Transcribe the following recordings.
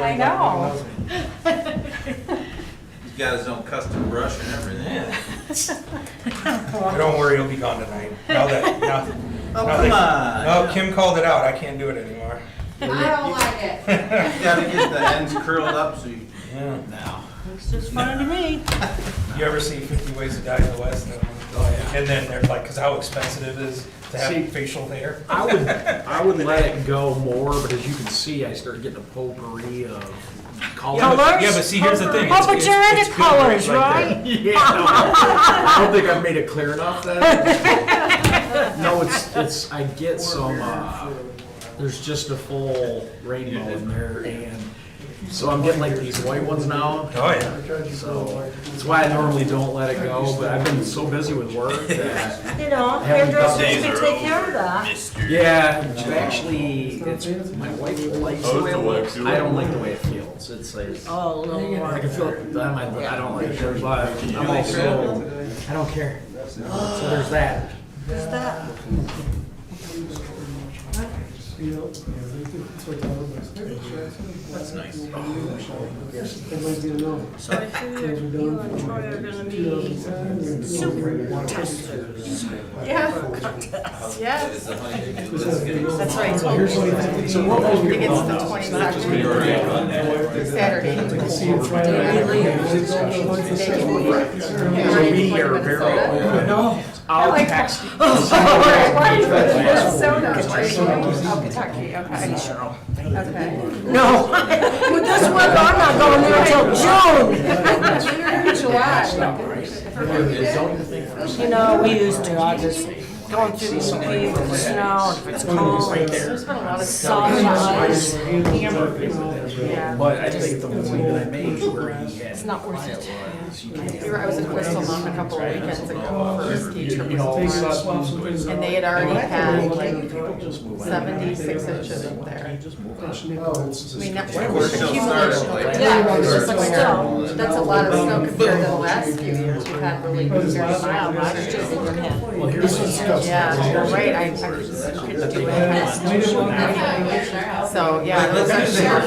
I know. He's got his own custom brush and everything. Don't worry, he'll be gone tonight. Now that, now, Oh, now come that- on. No, Kim called it out. I can't do it anymore. I don't like it. You gotta get the ends curled up so you, Yeah. now. It's just fine to me. You ever see 50 Ways to Die in the West? Oh, yeah. And then they're like, because how expensive it is to have See, facial hair. I would let it go more, but as you can see, I started getting a potpourri of colors. Yeah, Colors? but see, here's the thing. Oh, but you're into it's good colors, like that. right? Yeah, no, I don't think I've made it clear enough then. No, it's, I get some, there's just a full rainbow in there, and so I'm getting like these white ones now. Oh, yeah. So that's why I normally don't let it go, but I've been so busy with work that, You know, Haven't done hairdressers it. can take care of that. yeah, actually, it's, my wife likes the way it looks. I don't like the way it feels. It's like, Oh, a little more. I can feel it, I don't like it, but I'm also, I don't care. So there's that. Who's that? That's nice. So I figured you and Troy are gonna be super testers. Yeah. Yes. Is the honey- That's right. So what I was think your it's the 22nd, Saturday. So we are very open. I'll text you. Kentucky, okay. Okay. No, with this weather, I'm not going there until June. July. You know, we used to, I just going through the speed with the snow, and if it's cold, There's been a lot of sun, ice, hammer. Yeah. But I think the movie that I made where he had. It's not worth it. I was in Bristol Mountain a couple of weekends ago for a ski trip with Lauren, and they had already had like 76 inches up there. I mean, that's We're still starting, like- Yeah, but still, that's a lot of snow compared to the last few years. We've had really very mild last year. Well, here's what's Yeah, you're right, I couldn't do it. So, yeah, those are sure.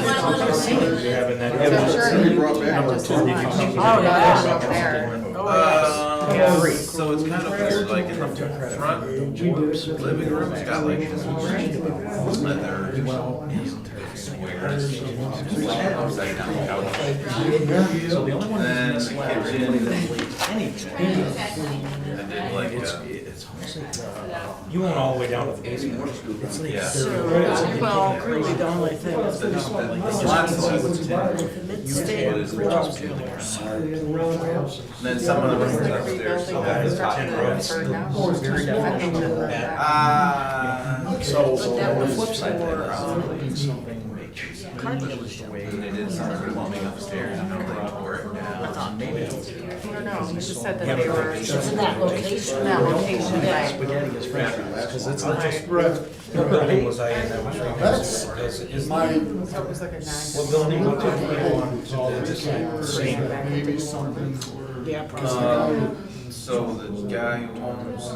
You're having that. I'm sure oh, yeah, up there. So it's kind of weird, like in the front living room, it's got like this leather squares, upside down couch. So the only one Then that's the missing kitchen, and then like, You went all the way down to the basement. It's like, yeah. Well, really the only thing is The lots of mid-state. And then some of the rooms upstairs still have this hot rooms. so on the flip side, they're doing something And they did some plumbing upstairs, and they tore it down. I don't know, you just said that they were It's in that location. that location, right? spaghetti is French fries, because it's not just. What building was I in that was right next door? Is So it was like a 9. what building was it? Yeah, probably. So the guy who owns, No,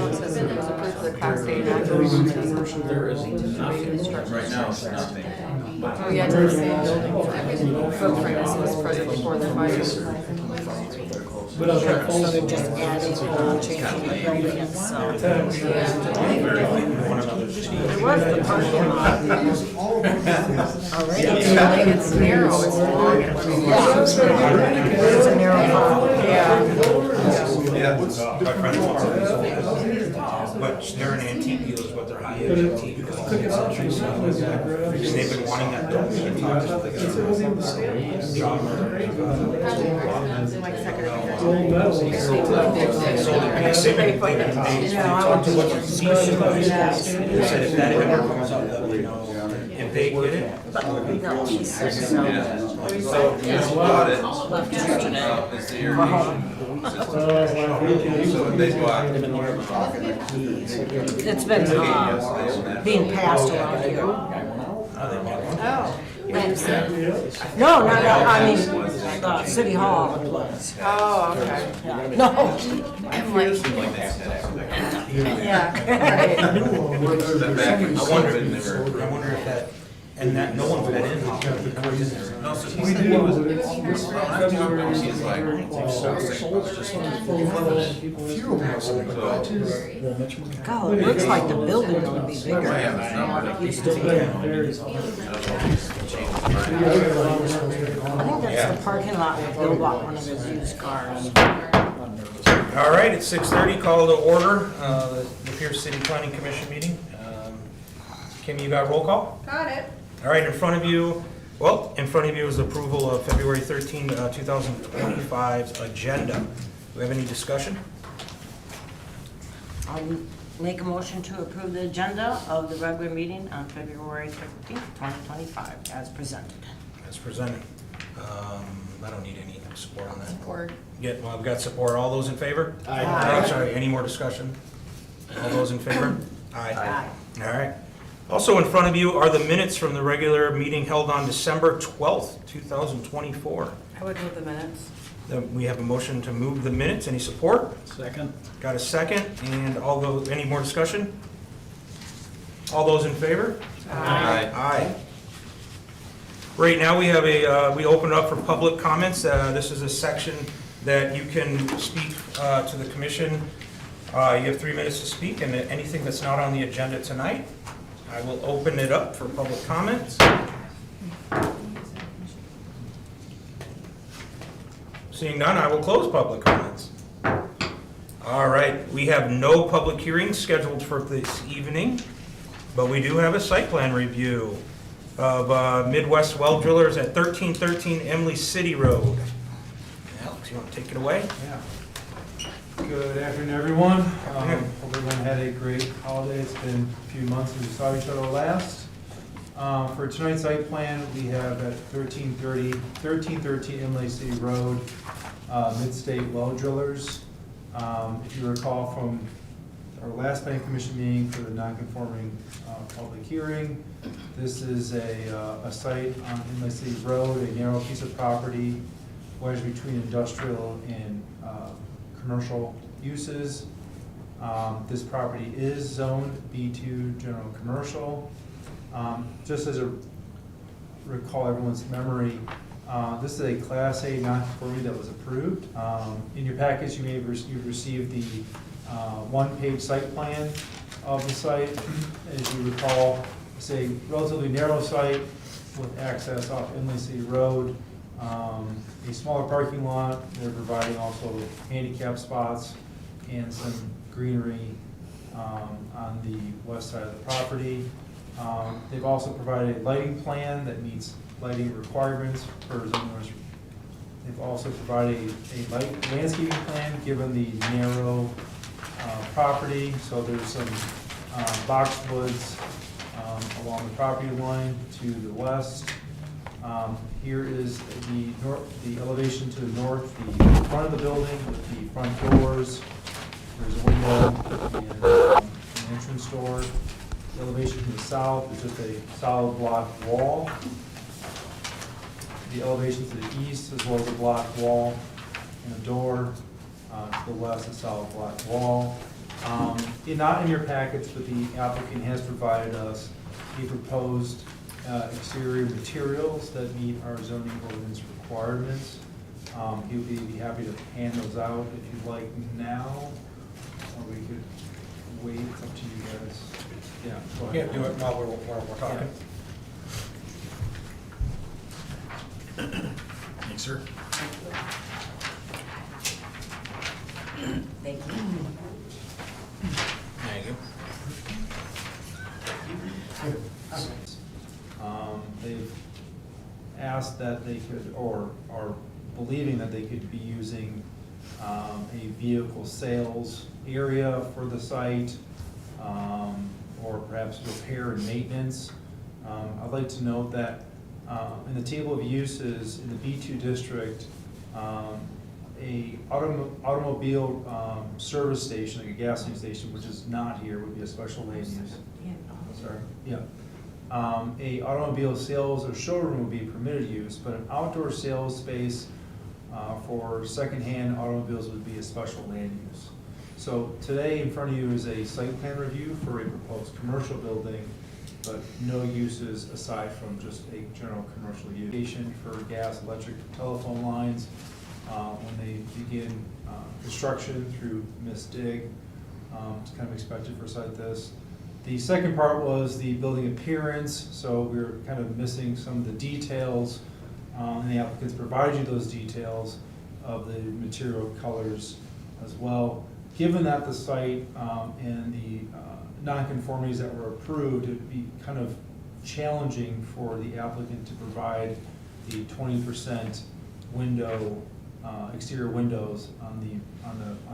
it says it was approved for the Class A non-conforming. There is nothing. right now it's nothing. Oh, yeah, it's the same building. Footprint as it was present before the fire. So they're just adding, changing the gradients, so. There was the parking lot. Already. It's narrow, it's long. It's a narrow lot. Yeah. My friend wants it. But they're an antique deal is what they're high end antique. And they've been wanting that done. They talked to the guy. John. Like second. They talked to what the season was. They said if that ever comes up, let me know. And they get it. No, she's sick, so. Yeah. So he's bought it, it's the irrigation system. So they bought. It's been being passed around here. Oh. No, I mean, City Hall it was. Oh, okay. Yeah. No, I'm like, yeah, right. That back in I wonder COVID, they were. if that And that no one fed in. No, so he said he was, not too, but he's like, God, it looks like the building's gonna be oh, bigger. yeah, there's no money. I think that's the parking lot where Bill bought one of his used cars. All right, it's 6:30, call to order, the Pierce City Planning Commission meeting. Kim, you got roll call? Got it. All right, in front of you is approval of February 13, 2025 agenda. Do we have any discussion? I'll make a motion to approve the agenda of the regular meeting on February 13th, 2025, as presented. As presented. I don't need any support on that. Support. Well, I've got support. All those in favor? Aye. Oh, sorry, any more discussion? All those in favor? Aye. All right. Also in front of you are the minutes from the regular meeting held on December 12th, 2024. I would move the minutes. We have a motion to move the minutes. Any support? Second. Got a second? And any more discussion? All those in favor? Aye. Aye. Right now, we have we open it up for public comments. This is a section that you can speak to the commission. You have 3 minutes to speak, and anything that's not on the agenda tonight, I will open it up for public comments. Seeing none, I will close public comments. All right, we have no public hearings scheduled for this evening, but we do have a site plan review of Midwest Well Drillers at 1313 Emily City Road. Alex, you want to take it away? Yeah. Good afternoon, everyone. Afternoon. Hope everyone had a great holiday. It's been a few months since we saw each other last. For tonight's site plan, we have at 1313 Emily City Road, Midstate Well Drillers. If you recall from our last planning commission meeting for the non-conforming public hearing, this is a site on Emily City Road, a narrow piece of property wedged between industrial and commercial uses. This property is zoned B2 general commercial. Just as a recall everyone's memory, this is a Class A non-conforming that was approved. In your package, you may have received the one-page site plan of the site. As you recall, it's a relatively narrow site with access off Emily City Road, a smaller parking lot. They're providing also handicap spots and some greenery on the west side of the property. They've also provided a lighting plan that meets lighting requirements for zoning. They've also provided a landscaping plan given the narrow property. So there's some boxwoods along the property line to the west. Here is the elevation to the north, the front of the building with the front doors. There's a window and an entrance door. The elevation to the south is just a solid block wall. The elevation to the east as well as a block wall and a door. To the west, a solid block wall. Not in your packets, but the applicant has provided us a proposed exterior materials that meet our zoning ordinance requirements. He would be happy to hand those out if you'd like now, or we could wait. It's up to you guys. Yeah, go ahead. Can't do it while we're talking. Thanks, sir. Thank you. Thank you. They've asked that they could, or are believing that they could be using a vehicle sales area for the site, or perhaps repair and maintenance. I'd like to note that in the table of uses in the B2 district, a automobile service station, like a gasoline station, which is not here, would be a special land use. Sorry, yeah. A automobile sales or showroom would be permitted use, but an outdoor sales space for secondhand automobiles would be a special land use. So today in front of you is a site plan review for a proposed commercial building but no uses aside from just a general commercial use. For gas, electric, telephone lines, when they begin construction through MISDIG, it's kind of expected for a site this. The second part was the building appearance, so we were kind of missing some of the details, and the applicants provided you those details of the material colors as well. Given that the site and the nonconformities that were approved, it'd be kind of challenging for the applicant to provide the 20% window, exterior windows on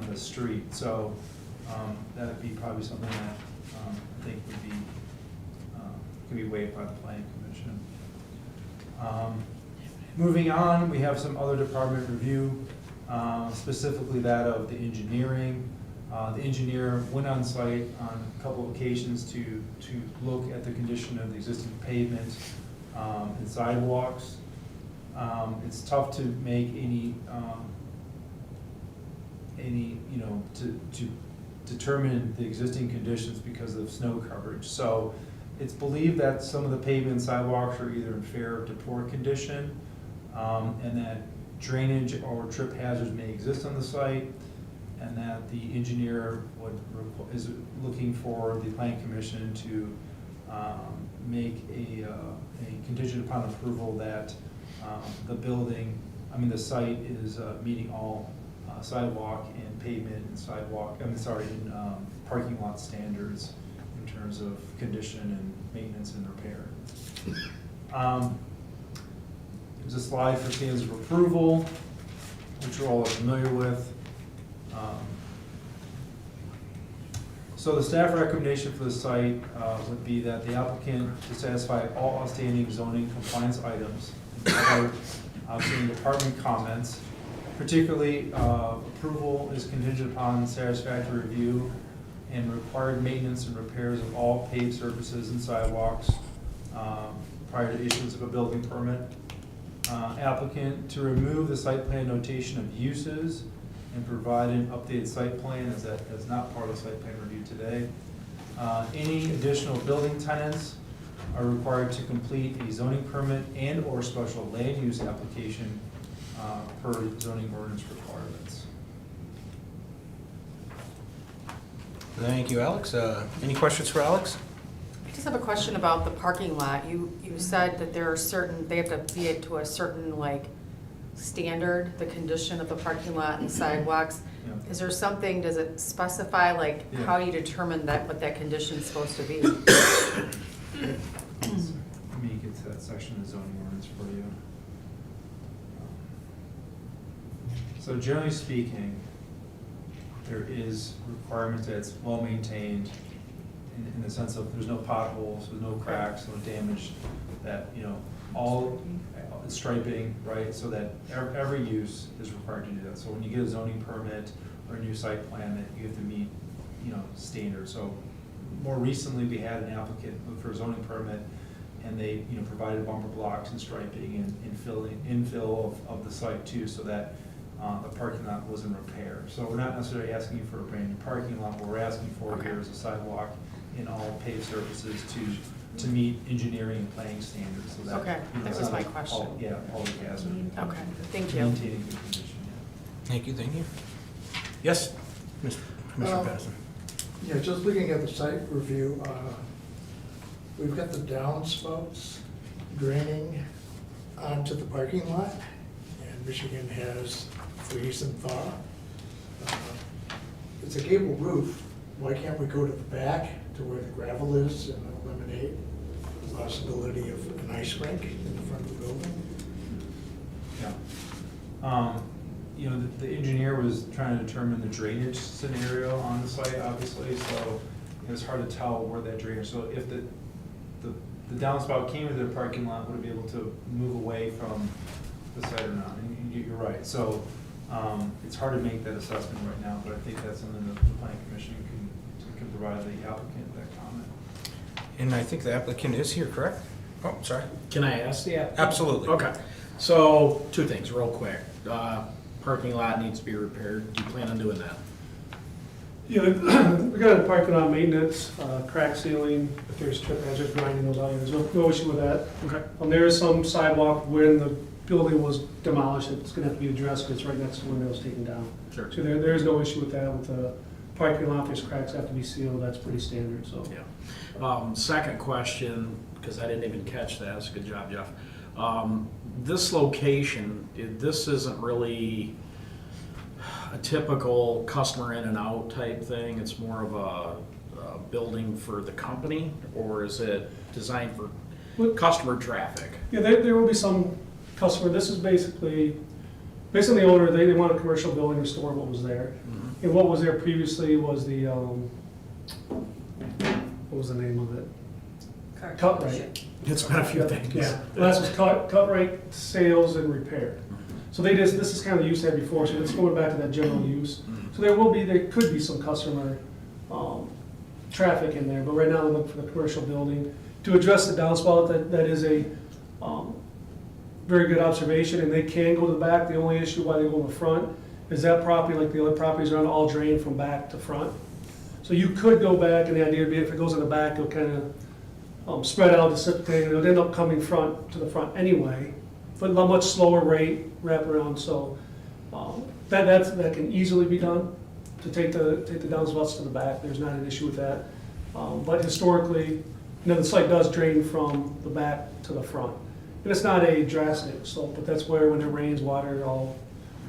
the street. So that'd be probably something that I think could be waived by the planning commission. Moving on, we have some other department review, specifically that of the engineering. The engineer went on site on a couple of occasions to look at the condition of the existing pavement and sidewalks. It's tough to make any to determine the existing conditions because of snow coverage. So it's believed that some of the pavement and sidewalks are either in fair to poor condition, and that drainage or trip hazards may exist on the site, and that the engineer is looking for the planning commission to make a contingent upon approval that the site is meeting all sidewalk and pavement and parking lot standards in terms of condition and maintenance and repair. There's a slide for standards of approval, which you're all familiar with. So the staff recommendation for the site would be that the applicant to satisfy all outstanding zoning compliance items, outstanding department comments. Particularly, approval is contingent upon satisfactory review and required maintenance and repairs of all paved surfaces and sidewalks prior to issuance of a building permit. Applicant to remove the site plan notation of uses and provide an updated site plan, as that is not part of the site plan review today. Any additional building tenants are required to complete a zoning permit and or special land use application per zoning ordinance requirements. Thank you, Alex. Any questions for Alex? I just have a question about the parking lot. You said that there are certain, they have to be to a certain standard, the condition of the parking lot and sidewalks. Yeah. Is there something, does it specify Yeah. how you determine what that condition is supposed to be? Let me get to that section of the zoning ordinance for you. So generally speaking, there is requirement that it's well maintained in the sense of there's no potholes, there's no cracks, no damage, that, all striping, right? So that every use is required to do that. So when you get a zoning permit or a new site plan, that you have to meet, standards. So more recently, we had an applicant look for a zoning permit, and they, provided bumper blocks and striping and infill of the site too, so that the parking lot was in repair. So we're not necessarily asking you for a brand new parking lot. What we're asking for here is a sidewalk in all paved surfaces to meet engineering and planning standards. So that, Okay, that it's was not my question. Public hazard. Okay, thank you. Maintaining good condition, Thank you. Yes, Commissioner Patterson. Yeah, just looking at the site review, we've got the downspouts draining onto the parking lot, and Michigan has freeze and thaw. It's a gable roof. Why can't we go to the back to where the gravel is and eliminate the possibility of an ice rink in the front of the building? Yeah. The engineer was trying to determine the drainage scenario on the site, obviously, so it was hard to tell where that drainage, so if the downspout came into the parking lot, would it be able to move away from the site or not? And you're right, so it's hard to make that assessment right now, but I think that's something that the planning commission can provide the applicant that comment. And I think the applicant is here, correct? Oh, sorry. Can I ask the applicant? Absolutely. Okay, so two things real quick. Parking lot needs to be repaired. Do you plan on doing that? Yeah, we got a parking lot maintenance, crack sealing, if there's trip hazard, grinding those out, there's no issue with that. Okay. There is some sidewalk when the building was demolished, it's gonna have to be addressed, because it's right next to when it was taken down. Sure. So there is no issue with that, with the parking lot, there's cracks have to be sealed, that's pretty standard, so. Yeah. Second question, because I didn't even catch that, that's a good job, Jeff. This location, this isn't really a typical customer in and out type thing, it's more of a building for the company, or is it designed for customer traffic? Yeah, there will be some customer, this is basically the owner, they want a commercial building, restore what was there. Mhm. And what was there previously was the, what was the name of it? Cutright. It's been a few things. Yeah, last was Cutright Sales and Repair. So this is kind of the use they had before, so it's going back to that general use. So there could be some customer traffic in there, but right now they're looking for the commercial building. To address the downspout, that is a very good observation, and they can go to the back. The only issue why they go in the front is that property, like the other properties around, all drain from back to front. So you could go back, and the idea would be if it goes in the back, it'll kind of spread out, dissipate, and it'll end up coming to the front anyway, but a much slower rate, wrap around, so that can easily be done, to take the downspouts to the back, there's not an issue with that. But historically, the site does drain from the back to the front. And it's not a drastic slope, but that's where when it rains, water all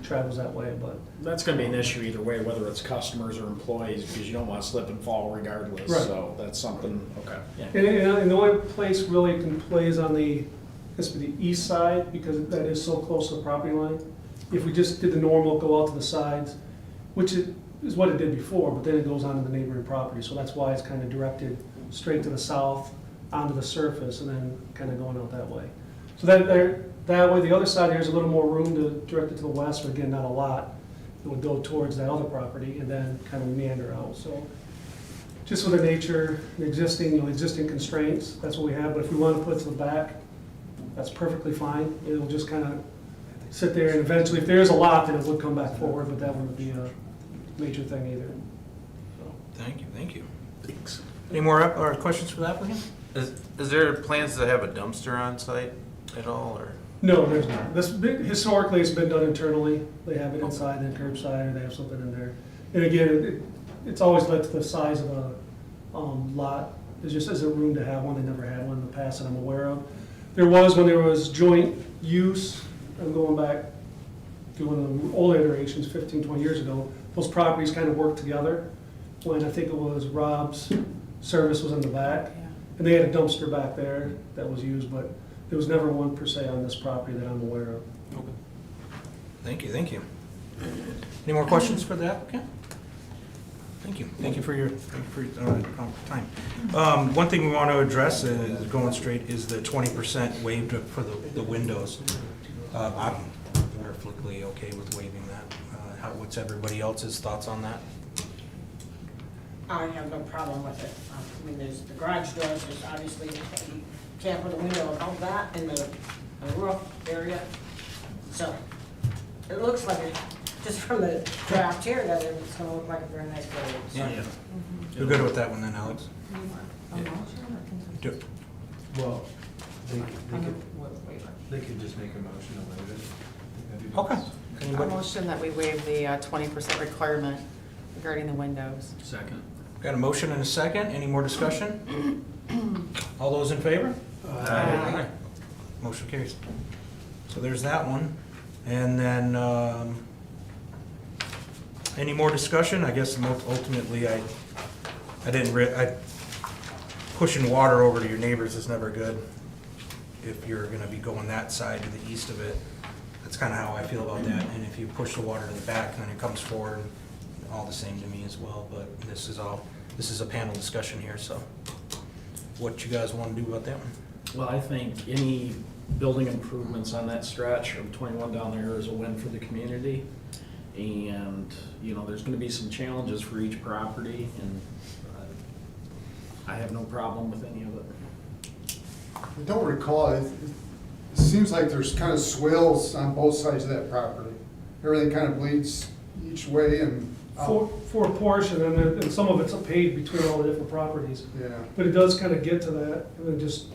travels that way, but. That's gonna be an issue either way, whether it's customers or employees, because you don't want to slip and fall regardless, Right. so that's something, okay. Yeah. And the only place really it can play is on the east side, because that is so close to the property line. If we just did the normal, go out to the sides, which is what it did before, but then it goes onto the neighboring property, so that's why it's kind of directed straight to the south, onto the surface, and then kind of going out that way. So that way, the other side, there's a little more room to direct it to the west, but again, not a lot. It would go towards that other property and then kind of meander out, so. Just with the nature, the existing constraints, that's what we have, but if we want to put it to the back, that's perfectly fine. It'll just kind of sit there, and eventually, if there is a lot, then it would come back forward, but that wouldn't be a major thing either. So. Thank you. Thanks. Any more questions for the applicant? Is there plans to have a dumpster on site at all, or? No, there's not. Historically, it's been done internally. They have it inside and curbside, or they have something in there. And again, it's always led to the size of a lot. There's just isn't room to have one. They never had one in the past that I'm aware of. There was when there was joint use, I'm going back to one of the old iterations, 15, 20 years ago, those properties kind of worked together. When I think it was Rob's service was in the back, and they had a dumpster back there that was used, but there was never one per se on this property that I'm aware of. Okay. Thank you. Any more questions for the applicant? Thank you for your time. One thing we want to address is going straight is the 20% waived for the windows. I'm perfectly okay with waiving that. What's everybody else's thoughts on that? I have no problem with it. I mean, there's the garage doors, there's obviously, you can't put a window above that in the roof area. So, it looks like it, just from the draft here, that it's gonna look like a very nice building. So. Yeah. You're good with that one then, Alex? Do- Well, they could just make a motion to waive it. That'd be Okay. best. A Anybody? motion that we waive the 20% requirement regarding the windows. Second. Got a motion and a second. Any more discussion? All those in favor? Aye. Motion carries. So there's that one. And then, any more discussion? I guess ultimately, pushing water over to your neighbors is never good. If you're gonna be going that side to the east of it, that's kinda how I feel about that. And if you push the water to the back, then it comes forward, all the same to me as well. But this is a panel discussion here, so what you guys wanna do about that one? Well, I think any building improvements on that stretch of 21 down there is a win for the community. And, there's gonna be some challenges for each property, and I have no problem with any of it. I don't recall, it seems like there's kind of swales on both sides of that property. Everything kind of bleeds each way, and for a portion, and then, and some of it's paid between all the different properties. Yeah. But it does kind of get to that, and then just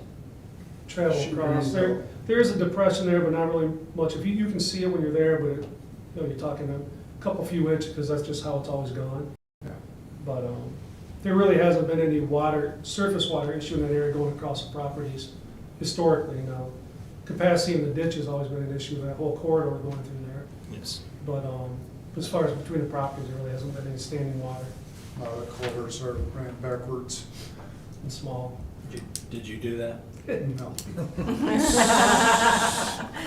travel Shoot across. breeze There is a depression there, but not really much. If you can see it when you're there, but it, you know, you're talking a couple few inches, because that's just how it's always gone. Yeah. But there really hasn't been any surface water issue in that area going across the properties historically. Now, capacity in the ditch has always been an issue, that whole corridor going through there. Yes. But as far as between the properties, there really hasn't been any standing water The culverts are ran backwards. and small. Did you do that? No.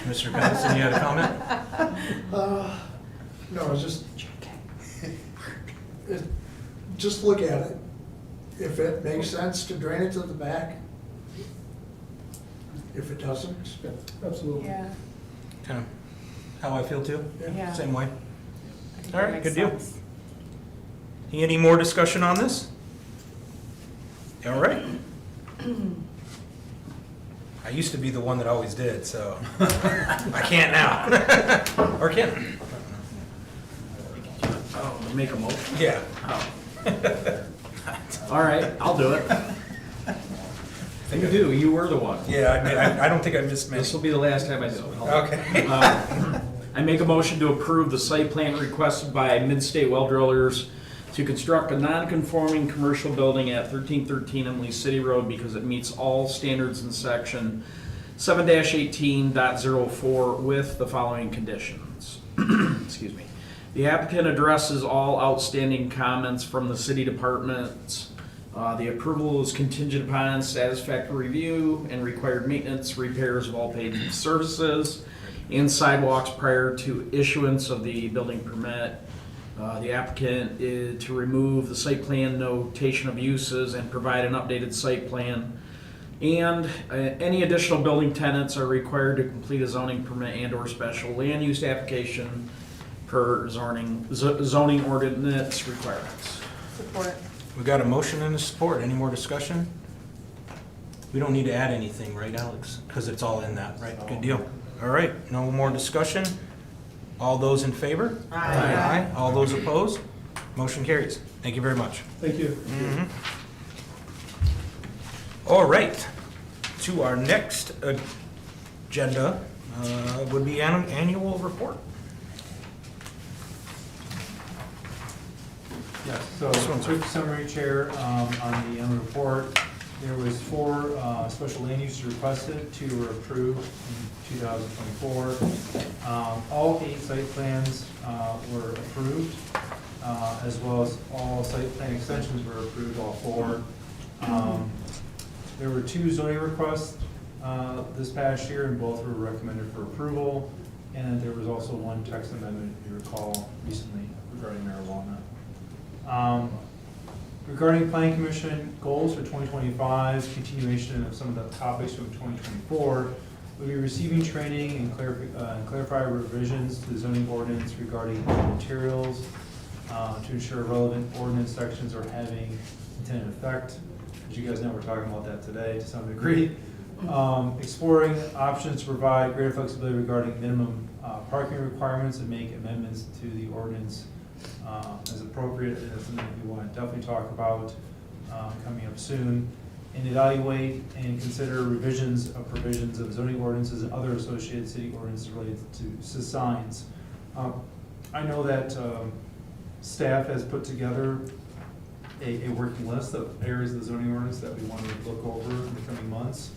Mr. Benson, you had a comment? No, it's just look at it. If it makes sense to drain it to the back, if it doesn't, Absolutely. Yeah. Kind of how I feel too? Yeah. Same way. I think All that right, makes good deal. sense. Any more discussion on this? All right. I used to be the one that always did, so I can't now. Or can Oh, make a motion? Yeah. Oh. All right, I'll do it. You do, you were the one. Yeah, I don't think I missed many. This will be the last time I do it. Hold on. Okay. I make a motion to approve the site plan requested by Midstate Well Drillers to construct a non-conforming commercial building at 1313 Emily City Road because it meets all standards in section 7-18.04 with the following conditions. Excuse me. The applicant addresses all outstanding comments from the city departments. The approval is contingent upon satisfactory review and required maintenance, repairs of all paid services, and sidewalks prior to issuance of the building permit. The applicant is to remove the site plan notation of uses and provide an updated site plan. And any additional building tenants are required to complete a zoning permit and/or special land use application per zoning ordinance requirements. Support. We got a motion and a support. Any more discussion? We don't need to add anything, right, Alex? Because it's all in that, right? Good deal. All right, no more discussion. All those in favor? Aye. All those opposed? Motion carries. Thank you very much. Thank you. All right, to our next agenda would be annual report. Yes, so quick summary, Chair, on the annual report. There was 4 special land uses requested, 2 were approved in 2024. All 8 site plans were approved, as well as all site plan extensions were approved, all 4. There were 2 zoning requests this past year, and both were recommended for approval. And there was also 1 text amendment, if you recall, recently regarding marijuana. Regarding Planning Commission goals for 2025, continuation of some of the topics from 2024, we'll be receiving training and clarify revisions to the zoning ordinance regarding materials to ensure relevant ordinance sections are having intended effect. As you guys know, we're talking about that today to some degree. Exploring options to provide greater flexibility regarding minimum parking requirements and make amendments to the ordinance as appropriate. And that's something we want to definitely talk about coming up soon. And evaluate and consider revisions of provisions of zoning ordinances and other associated city ordinances related to signs. I know that staff has put together a working list of areas of the zoning ordinance that we want to look over in the coming months.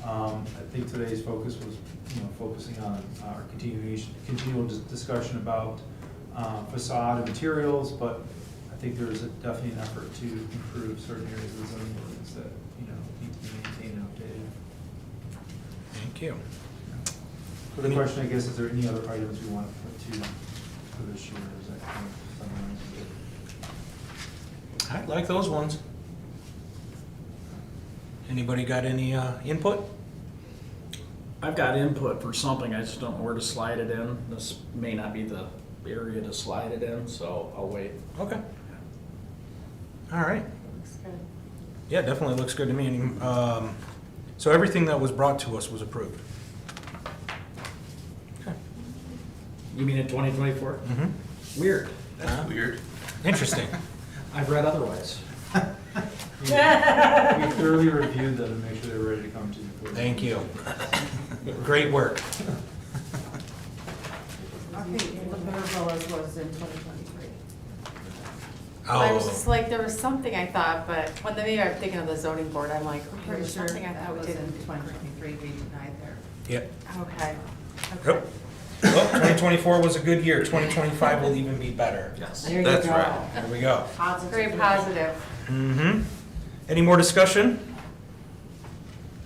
I think today's focus was, focusing on our continual discussion about facade and materials, but I think there is definitely an effort to improve certain areas of the zoning ordinance that need to be maintained and updated. Thank you. So the question, I guess, is there any other items we want to put to for this year? Is that kind of summarized? I like those ones. Anybody got any input? I've got input for something, I just don't know where to slide it in. This may not be the area to slide it in, so I'll wait. Okay. All right. Looks good. Yeah, definitely looks good to me. So everything that was brought to us was approved. Okay. You mean in 2024? Mm-hmm. Weird. That's weird. Interesting. I've read otherwise. We thoroughly reviewed them and make sure they're ready to come to you. Thank you. Great work. I think the Villas was in 2023. I was just Oh, like, there was something I thought, but when maybe I'm thinking of the zoning board, I'm like, okay, Pretty there's sure something I that thought we was did in in 2023, we denied there. yep. Okay. Yep. Well, 2024 was a good year. 2025 will even be better. Yes. There you That's go. right. There we go. Positive. Very positive. Mm-hmm. Any more discussion?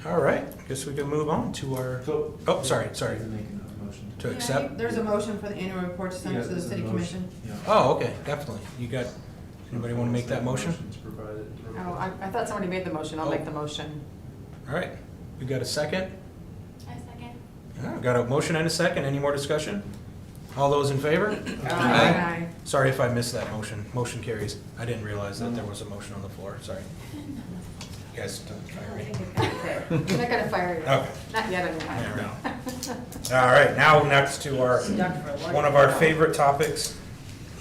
All right, guess we can move on to our, So- oh, sorry, Making a motion to Yeah, accept. There's a motion for the annual report to send Yeah, to the there's a city motion. commission. Yeah. Oh, okay, definitely. You got, anybody want to make that motion? Motion's provided. Oh, I thought somebody made the motion. I'll make the motion. All right, we got a second? I second. Yeah, got a motion and a second. Any more discussion? All those in favor? Aye. Sorry if I missed that motion. Motion carries. I didn't realize that there was a motion on the floor. Sorry. You guys don't fire me. You're not gonna fire you. Okay. Not yet, anyway. All right, now next to our, one of our favorite topics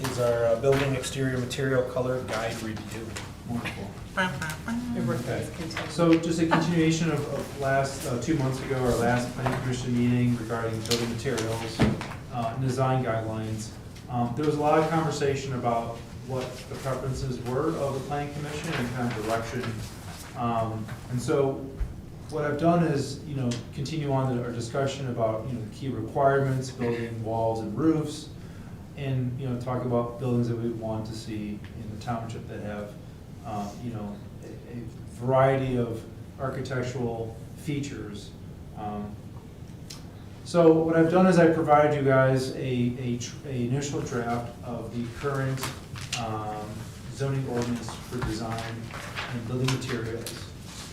is our building exterior material color guide review. Wonderful. Your work Okay. is continued. So just a continuation of last, 2 months ago, our last planning commission meeting regarding building materials, and design guidelines. There was a lot of conversation about what the preferences were of the planning commission and kind of direction. And so what I've done is, continue on our discussion about, key requirements, building walls and roofs, and, talk about buildings that we want to see in the township that have, a variety of architectural features. So what I've done is I provided you guys a initial draft of the current zoning ordinance for design and building materials.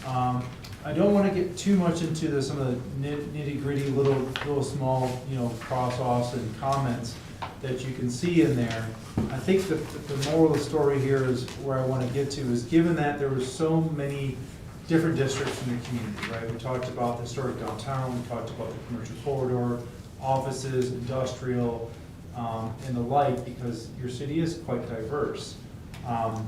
I don't want to get too much into some of the nitty gritty little small, cross-offs and comments that you can see in there. I think that the moral of the story here is where I want to get to is given that there were so many different districts in the community, right? We talked about the historic downtown, we talked about the commercial corridor, offices, industrial, and the like, because your city is quite diverse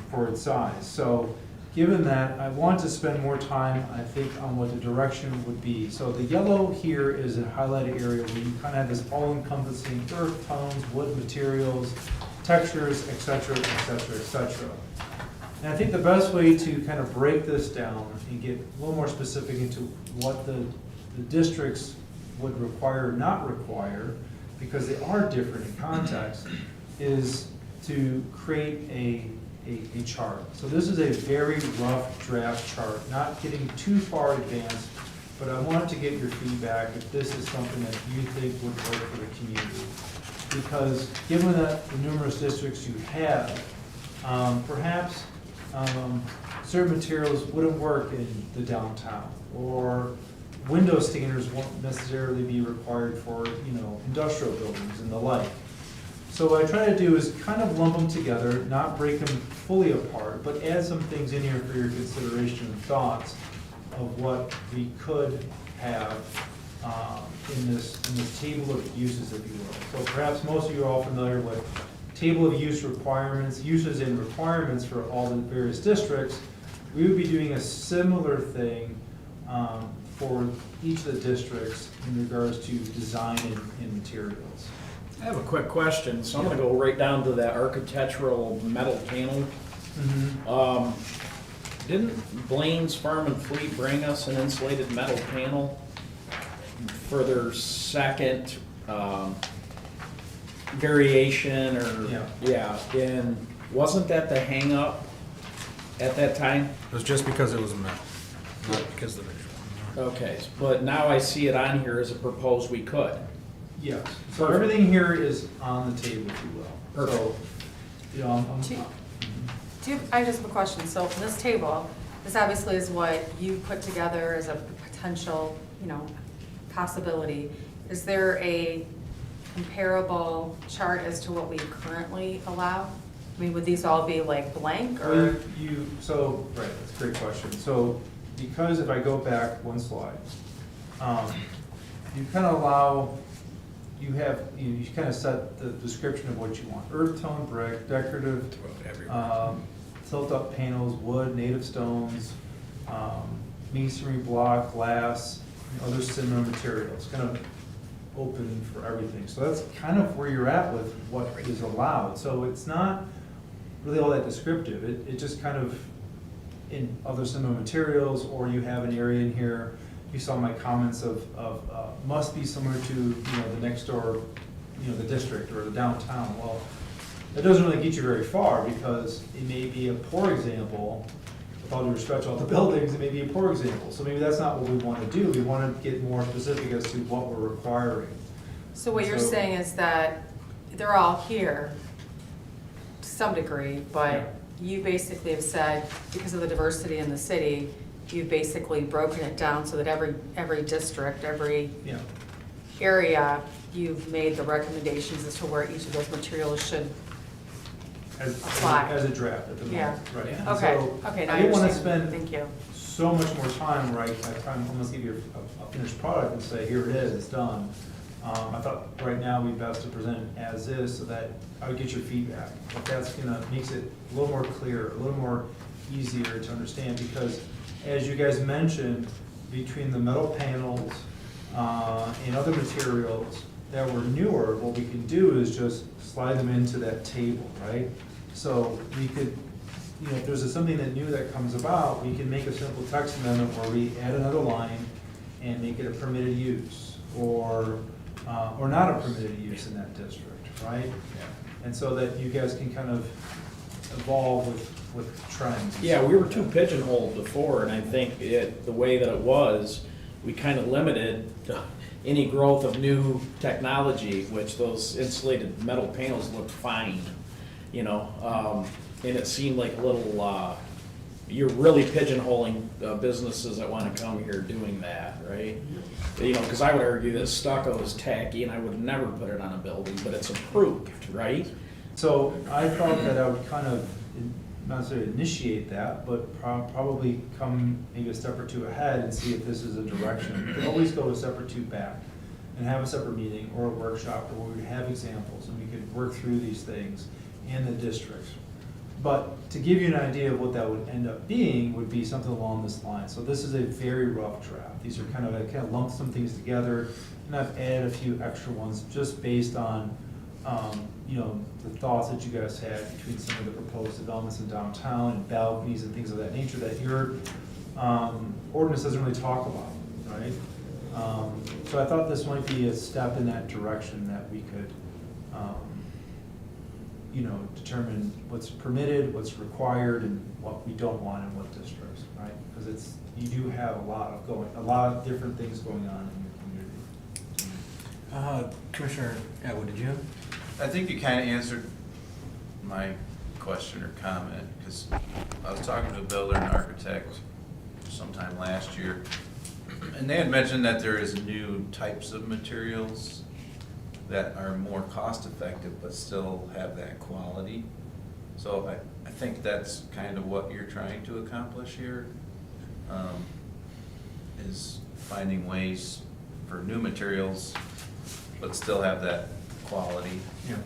for its size. So given that, I want to spend more time, I think, on what the direction would be. So the yellow here is a highlighted area where you kind of have this all-encompassing earth tones, wood materials, textures, et cetera, et cetera, et cetera. And I think the best way to kind of break this down and get a little more specific into what the districts would require or not require, because they are different in context, is to create a chart. So this is a very rough draft chart, not getting too far advanced, but I wanted to get your feedback if this is something that you think would work for the community. Because given that the numerous districts you have, perhaps certain materials wouldn't work in the downtown, or window standards won't necessarily be required for, industrial buildings and the like. So what I try to do is kind of lump them together, not break them fully apart, but add some things in here for your consideration and thoughts of what we could have in this table of uses, if you will. So perhaps most of you are all familiar with table of use requirements, uses and requirements for all the various districts. We would be doing a similar thing for each of the districts in regards to design and materials. I have a quick question, so I'm gonna go right down to that architectural metal panel. Didn't Blaine's Farm and Fleet bring us an insulated metal panel for their second variation or? Yeah. And wasn't that the hang up at that time? It was just because it was metal, not because of the visual. Okay, but now I see it on here as a proposed we could. Yes, so everything here is on the table, if you will. So, I just have a question. So from this table, this obviously is what you put together as a potential, possibility. Is there a comparable chart as to what we currently allow? I mean, would these all be like blank or? right, that's a great question. So, because if I go back one slide, you kind of allow you have, you kind of set the description of what you want. Earth tone brick, decorative, tilt-up panels, wood, native stones, masonry block, glass, and other similar materials, kind of open for everything. So that's kind of where you're at with what is allowed. So it's not really all that descriptive. It just kind of, in other similar materials, or you have an area in here, you saw my comments of must be similar to, the next door, the district or the downtown. Well, that doesn't really get you very far, because it may be a poor example. With all due respect to all the buildings, it may be a poor example. So maybe that's not what we want to do. We want to get more specific as to what we're requiring. So what you're saying is that they're all here to some degree, Yeah. but you basically have said, because of the diversity in the city, you've basically broken it down so that every district, every Yeah. area, you've made the recommendations as to where each of those materials should. Apply. As a draft at the moment. Yeah. Right. And Okay, so okay, now I I didn't want to understand. spend Thank you. so much more time, right, I try and almost give you a finished product and say, here it is, it's done. I thought right now we'd best to present it as is, so that I would get your feedback. But that's makes it a little more clear, a little more easier to understand, because as you guys mentioned, between the metal panels and other materials that were newer, what we can do is just slide them into that table, right? So we could, if there's something that new that comes about, we can make a simple text amendment where we add another line and make it a permitted use, or not a permitted use in that district, right? And so that you guys can kind of evolve with trends. Yeah, we were too pigeonholed before, and I think the way that it was, we kind of limited any growth of new technology, which those insulated metal panels looked fine, and it seemed like a little, you're really pigeonholing businesses that want to come here doing that, right? Because I would argue that stucco is tacky, and I would never put it on a building, but it's approved, right? So I thought that I would kind of, not necessarily initiate that, but probably come maybe a step or two ahead and see if this is a direction. We could always go a step or two back and have a separate meeting or a workshop where we would have examples and we could work through these things in the districts. But to give you an idea of what that would end up being would be something along this line. So this is a very rough draft. These are kind of lumped some things together, and I've added a few extra ones just based on the thoughts that you guys had between some of the proposed developments in downtown and balconies and things of that nature that your ordinance doesn't really talk about, right? So I thought this might be a step in that direction that we could, determine what's permitted, what's required, and what we don't want in what districts, right? Because you do have a lot of different things going on in your community. Commissioner Atwood, did you? I think you kind of answered my question or comment, because I was talking to a builder and architect sometime last year, and they had mentioned that there is new types of materials that are more cost-effective but still have that quality. So I think that's kind of what you're trying to accomplish here, is finding ways for new materials but still have that quality. Yeah.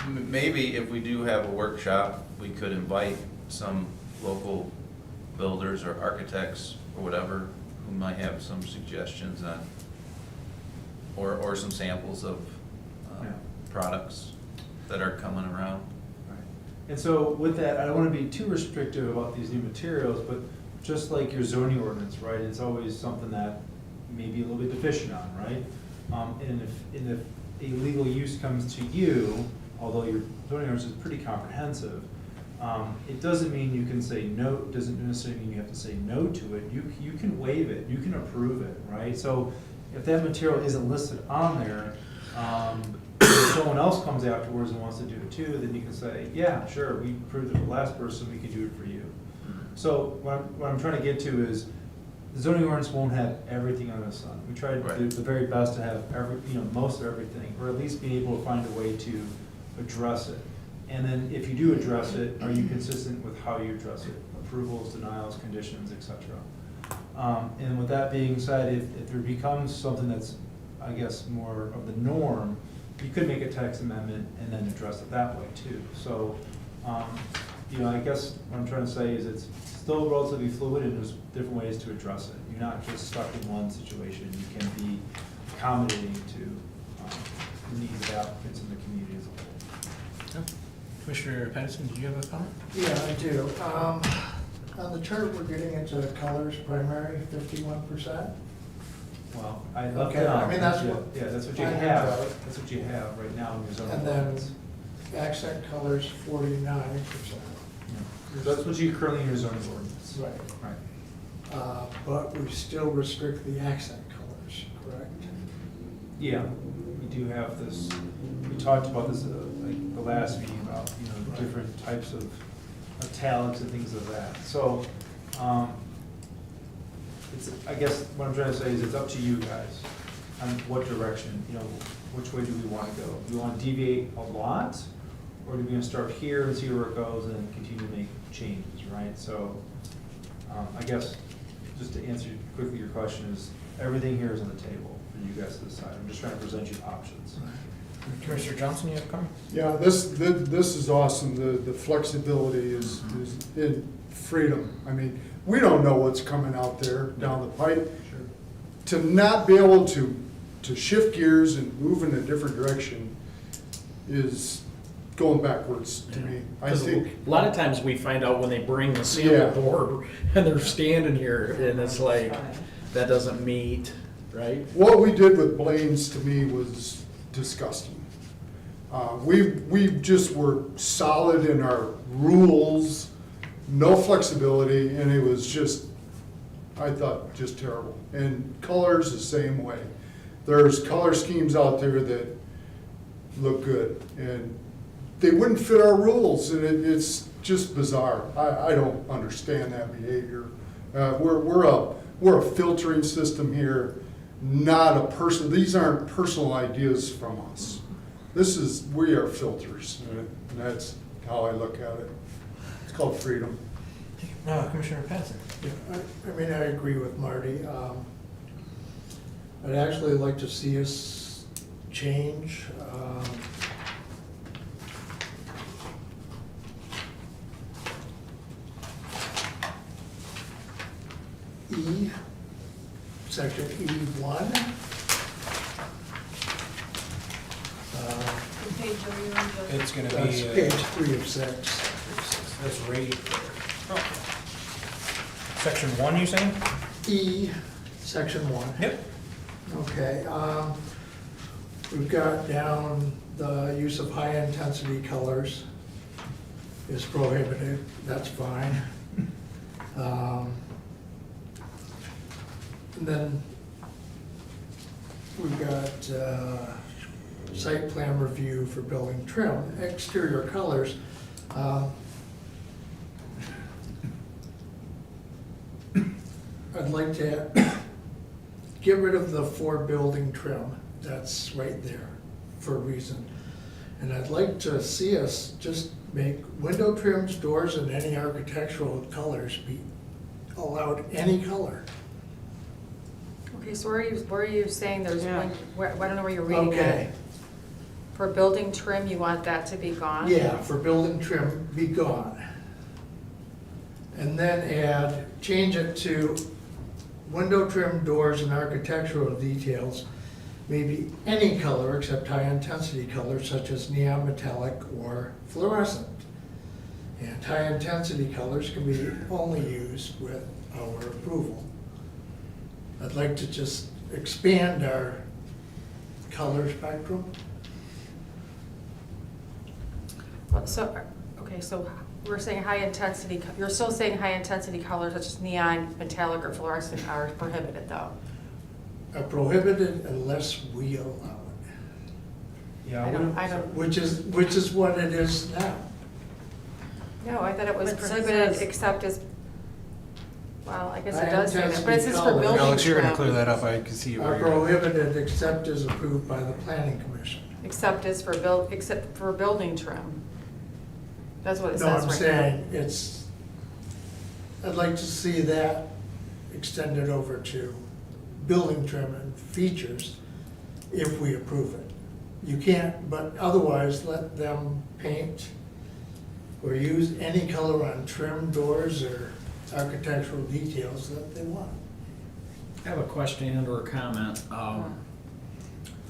Maybe if we do have a workshop, we could invite some local builders or architects or whatever who might have some suggestions on, or some samples of products that are coming around. Right. And so with that, I don't want to be too restrictive about these new materials, but just like your zoning ordinance, right, it's always something that may be a little bit deficient on, right? And if a legal use comes to you, although your zoning ordinance is pretty comprehensive, it doesn't mean you can say no, doesn't necessarily mean you have to say no to it. You can waive it, you can approve it, right? So if that material isn't listed on there, if someone else comes afterwards and wants to do it too, then you can say, yeah, sure, we approved it for the last person, we can do it for you. So what I'm trying to get to is, the zoning ordinance won't have everything under the sun. We tried to do the very best to have most of everything, or at least be able to find a way to address it. And then if you do address it, are you consistent with how you address it? Approvals, denials, conditions, etc. And with that being said, if there becomes something that's I guess, more of the norm, you could make a text amendment and then address it that way too. So, you know, I guess what I'm trying to say is it's still relatively fluid and there's different ways to address it. You're not just stuck in one situation. You can be accommodating to the needs of applicants and the community as a whole. Commissioner Patterson, did you have a comment? Yeah, I do. On the chart, we're getting into colors primary, 51%. Well, I left Okay, it out. I mean, that's what- Yeah, that's what you I have. know. That's what you have right now in your zoning And then ordinance. accent colors, 49%. That's what you currently in your zoning ordinance. Right. Right. But we still restrict the accent colors, correct? Yeah, we do have this, we talked about this, like, the last meeting about, you know, different types of italics and things of that. So, it's, I guess what I'm trying to say is it's up to you guys on what direction, you know, which way do we want to go? Do we want to deviate a lot? Or do we want to start here and see where it goes and continue to make changes, right? So, I guess, just to answer quickly your question is, everything here is on the table for you guys to decide. I'm just trying to present you options. Commissioner Johnson, you have a comment? Yeah, this is awesome. The flexibility is in freedom. I mean, we don't know what's coming out there down the pipe. To not be able to shift gears and move in a different direction is going backwards to me. I 'Cause think, a lot of times we find out when they bring the Yeah. sample board and they're standing here and it's like, that doesn't meet, right? what we did with Blaine's to me was disgusting. We just were solid in our rules, no flexibility, and it was just, I thought, just terrible. And colors the same way. There's color schemes out there that look good, and they wouldn't fit our rules, and it's just bizarre. I don't understand that behavior. We're a filtering system here, not a person, these aren't personal ideas from us. We are filters, and that's how I look at it. It's called freedom. Commissioner Patterson. I mean, I agree with Marty. I'd actually like to see us change. Section E1. What page are you on, Joe? It's gonna That's be, page 3 of 6. that's right there. Section 1, you saying? E, section 1. Yep. Okay, we've got down the use of high-intensity colors is prohibited, that's fine. And then we've got site plan review for building trim, exterior colors. I'd like to get rid of the for building trim, that's right there for a reason. And I'd like to see us just make window trims, doors, and any architectural colors be allowed any color. Okay, so where are you saying there's one, I don't know where you're reading that. Okay, For building trim, you want that to be gone? yeah, for building trim, be gone. And then change it to window trim, doors, and architectural details, maybe any color except high-intensity colors such as neon, metallic, or fluorescent. And high-intensity colors can be only used with our approval. I'd like to just expand our color spectrum. So, okay, so we're saying high intensity, you're still saying high intensity colors such as neon, metallic, or fluorescent are prohibited though? Are prohibited unless we allow it, Yeah, I don't, which is what it is now. no, I thought it was But it prohibited says- except as, well, I guess High it does say that, but it intensity says for colors. building trim. Alex, you're gonna clear that up, I can see Are where you're. prohibited except as approved by the planning commission. Except for building trim. That's what it No, says I'm right now. saying I'd like to see that extended over to building trim and features if we approve it. You can't, but otherwise, let them paint or use any color on trim doors or architectural details that they want. I have a question and or a comment.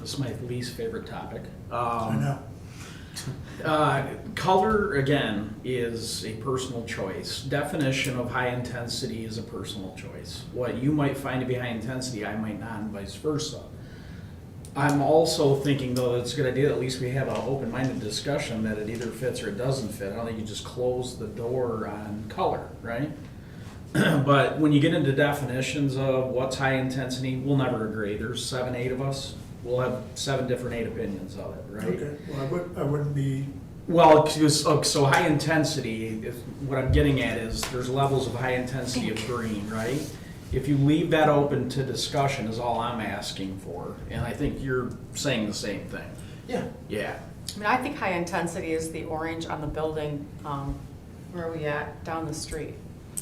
This is my least favorite topic. I know. Color, again, is a personal choice. Definition of high intensity is a personal choice. What you might find to be high intensity, I might not, and vice versa. I'm also thinking, though, that it's a good idea that at least we have an open-minded discussion that it either fits or it doesn't fit. I don't think you just close the door on color, right? But when you get into definitions of what's high intensity, we'll never agree. There's 7, 8 of us. We'll have 7 different 8 opinions of it, right? Okay, well, I wouldn't be, Well, so high intensity, what I'm getting at is there's levels of high intensity of green, right? If you leave that open to discussion is all I'm asking for, and I think you're saying the same thing. yeah, Yeah. I mean, I think high intensity is the orange on the building, where are we at, down the street.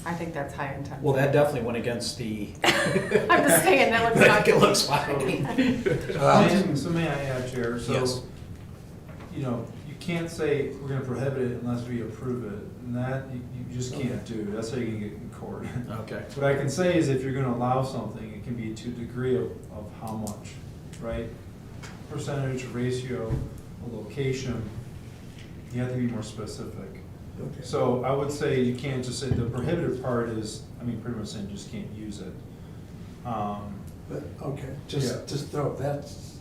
I think that's high intensity. Well, that definitely went against the. I'm just saying, that looks like. It looks fine. So may I add, Chair? Yes. So, you know, you can't say we're gonna prohibit it unless we approve it, and that you just can't do. That's how you can get in court. Okay. What I can say is if you're gonna allow something, it can be to a degree of how much, right? Percentage, ratio, a location, you have to be more specific. okay. So I would say you can't just say, the prohibited part is, I mean, pretty much saying you just can't use it. But, okay, Yeah. just throw, that's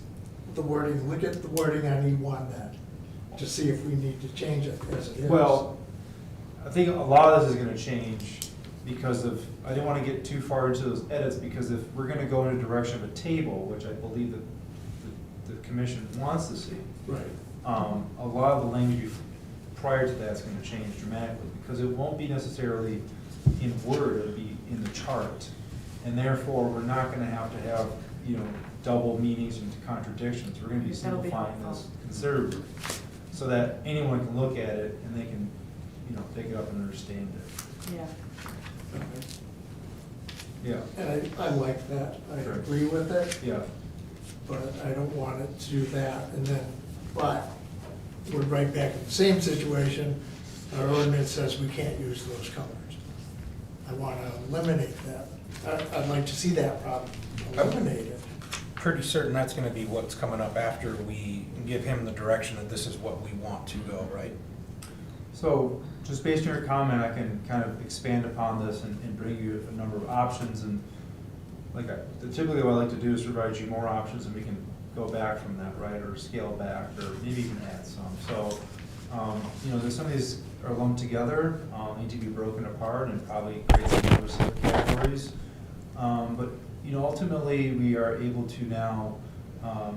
the wording, look at the wording on E1 then, to see if we need to change it as it is. Well, I think a lot of this is gonna change because of, I didn't wanna get too far into those edits, because if we're gonna go in a direction of a table, which I believe that the commission wants to see, Right, a lot of the language prior to that's gonna change dramatically, because it won't be necessarily in Word, it'll be in the chart. And therefore, we're not gonna have to have, you know, double meanings and contradictions, we're gonna be That'll be simplifying this helpful. considerably, so that anyone can look at it and they can, you know, pick it up and understand it. Yeah. okay. Yeah, And I like that, I Sure. agree with it, yeah, but I don't want it to do that, and then, but we're right back in the same situation. Our ordinance says we can't use those colors. I want to eliminate that. I'd like to see that problem eliminated. Pretty certain that's gonna be what's coming up after we give him the direction that this is what we want to go, right? so, just based on your comment, I can kind of expand upon this and bring you a number of options, and typically what I like to do is provide you more options, and we can go back from that, right, or scale back, or maybe even add some. So, you know, some of these are lumped together, need to be broken apart and probably create some other subcategories. But, you know, ultimately, we are able to now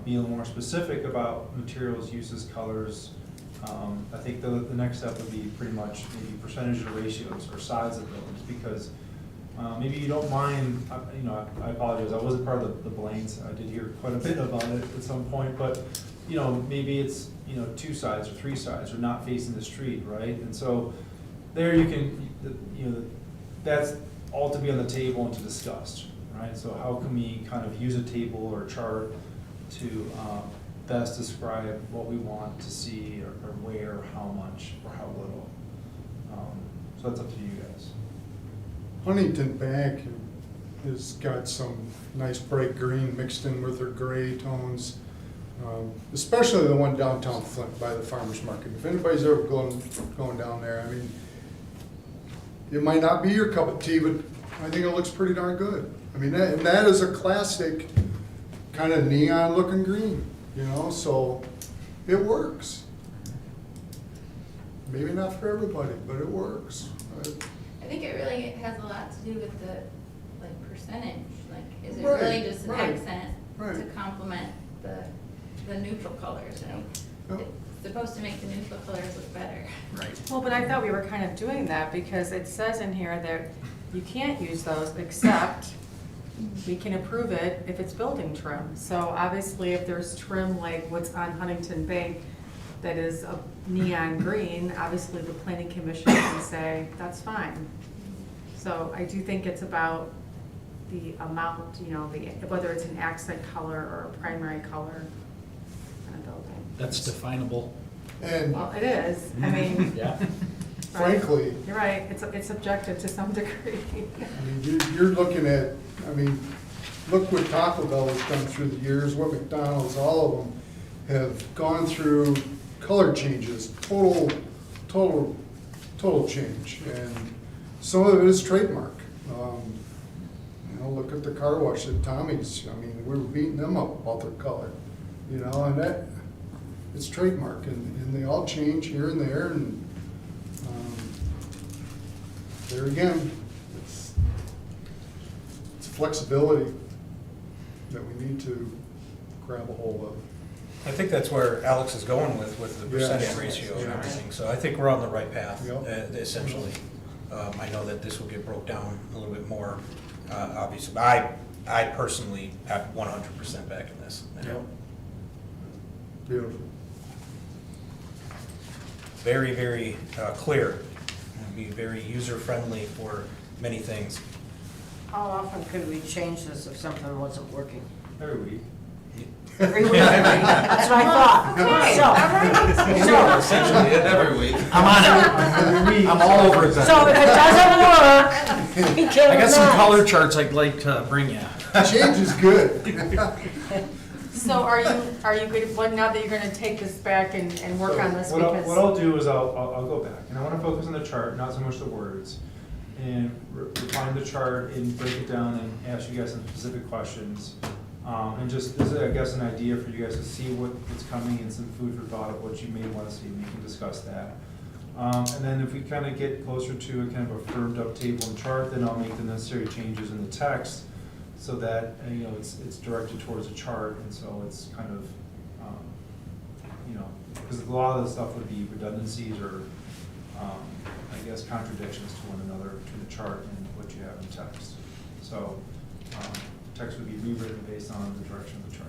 be a little more specific about materials, uses, colors. I think the next step would be pretty much maybe percentage or ratios or size of buildings, because maybe you don't mind, you know, I apologize, I wasn't part of the Blaines, I did hear quite a bit about it at some point, but, you know, maybe it's, you know, 2 sides or 3 sides or not facing the street, right? And so there you can, you know, that's all to be on the table and to discuss, right? So how can we kind of use a table or a chart to best describe what we want to see, or where, or how much, or how little? So that's up to you guys. Huntington Bank has got some nice bright green mixed in with their gray tones, especially the one downtown Flint by the farmer's market. If anybody's ever going down there, I mean, it might not be your cup of tea, but I think it looks pretty darn good. I mean, and that is a classic kind of neon looking green, you know, so it works. Maybe not for everybody, but it works. I think it really has a lot to do with the, like, percentage, like, is it Right, really just an right, accent right. to complement the neutral colors, right? Yep. It's supposed to make the neutral colors look better. Right. Well, but I thought we were kind of doing that, because it says in here that you can't use those except we can approve it if it's building trim. So obviously, if there's trim like what's on Huntington Bank that is a neon green, obviously the planning commission can say, that's fine. So I do think it's about the amount, you know, whether it's an accent color or a primary color on a building. That's definable. And Well, it is, I mean, Yeah. frankly, you're right, it's subjective to some degree. I mean, you're looking at, I mean, look what Taco Bell has done through the years, what McDonald's, all of them have gone through color changes, total change. And some of it is trademark. You know, look at the car wash at Tommy's. I mean, we were beating them up about their color, you know, and that, it's trademark, and they all change here and there, and there again, it's flexibility that we need to grab a hold of. I think that's where Alex is going with the percentage Yes. ratio and Yeah. everything, so I think we're on the right path, Yep. essentially. I know that this will get broke down a little bit more, obviously, I personally have 100% back in this. Beautiful. Very, very clear, and be very user-friendly for many things. How often could we change this if something wasn't working? Every week. Every week? That's what I thought. Essentially, every week. I'm on it. I'm all over it. So if it doesn't work, we kill I got the some nuts. color charts I'd like to bring you. Change is good. So are you good, well, now that you're gonna take this back and work on this, What because. I'll do is I'll go back, and I wanna focus on the chart, not so much the words, and refine the chart and break it down and ask you guys some specific questions. And just, this is, I guess, an idea for you guys to see what is coming and some food for thought of what you may wanna see, and we can discuss that. And then if we kinda get closer to a kind of a firmed up table and chart, then I'll make the necessary changes in the text so that, you know, it's directed towards a chart, and so it's kind of, you know, because a lot of the stuff would be redundancies or, I guess, contradictions to one another, between the chart and what you have in text. So, text would be rewritten based on the direction of the chart.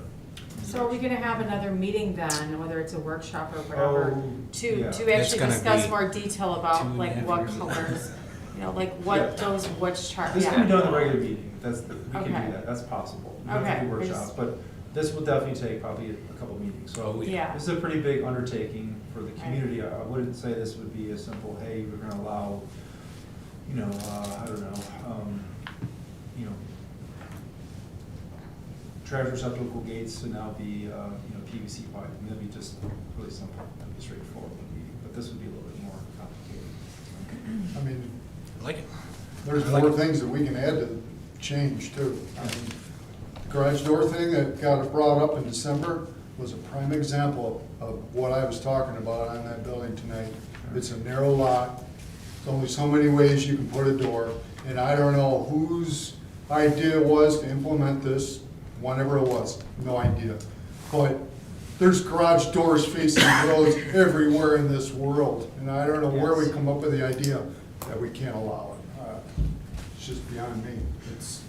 So are we gonna have another meeting then, whether it's a workshop or whatever, Oh, to yeah. actually It's gonna discuss be more detail about like 2.5 what years. colors, you know, like Yeah. what goes which chart? This yeah. can be done in the regular meeting, we can Okay. do that, that's possible. We don't have to do Okay, I workshops, just- but this will definitely take probably a couple meetings, so. Yeah. This is a pretty big undertaking for the community. I wouldn't say this would be a simple, hey, we're gonna allow, you know, I don't know, you know, trash receptacle gates to now be, you know, PVC pipe. I mean, that'd be just really simple, that'd be straightforward, but this would be a little bit more complicated. I mean, I like it. there's more things that we can add to change too. I mean, the garage door thing that got brought up in December was a prime example of what I was talking about on that building tonight. It's a narrow lot, there's only so many ways you can put a door, and I don't know whose idea it was to implement this, whenever it was, no idea. But there's garage doors facing roads everywhere in this world, and I don't know where we come up with the idea that we can't allow it. It's just beyond me. It's,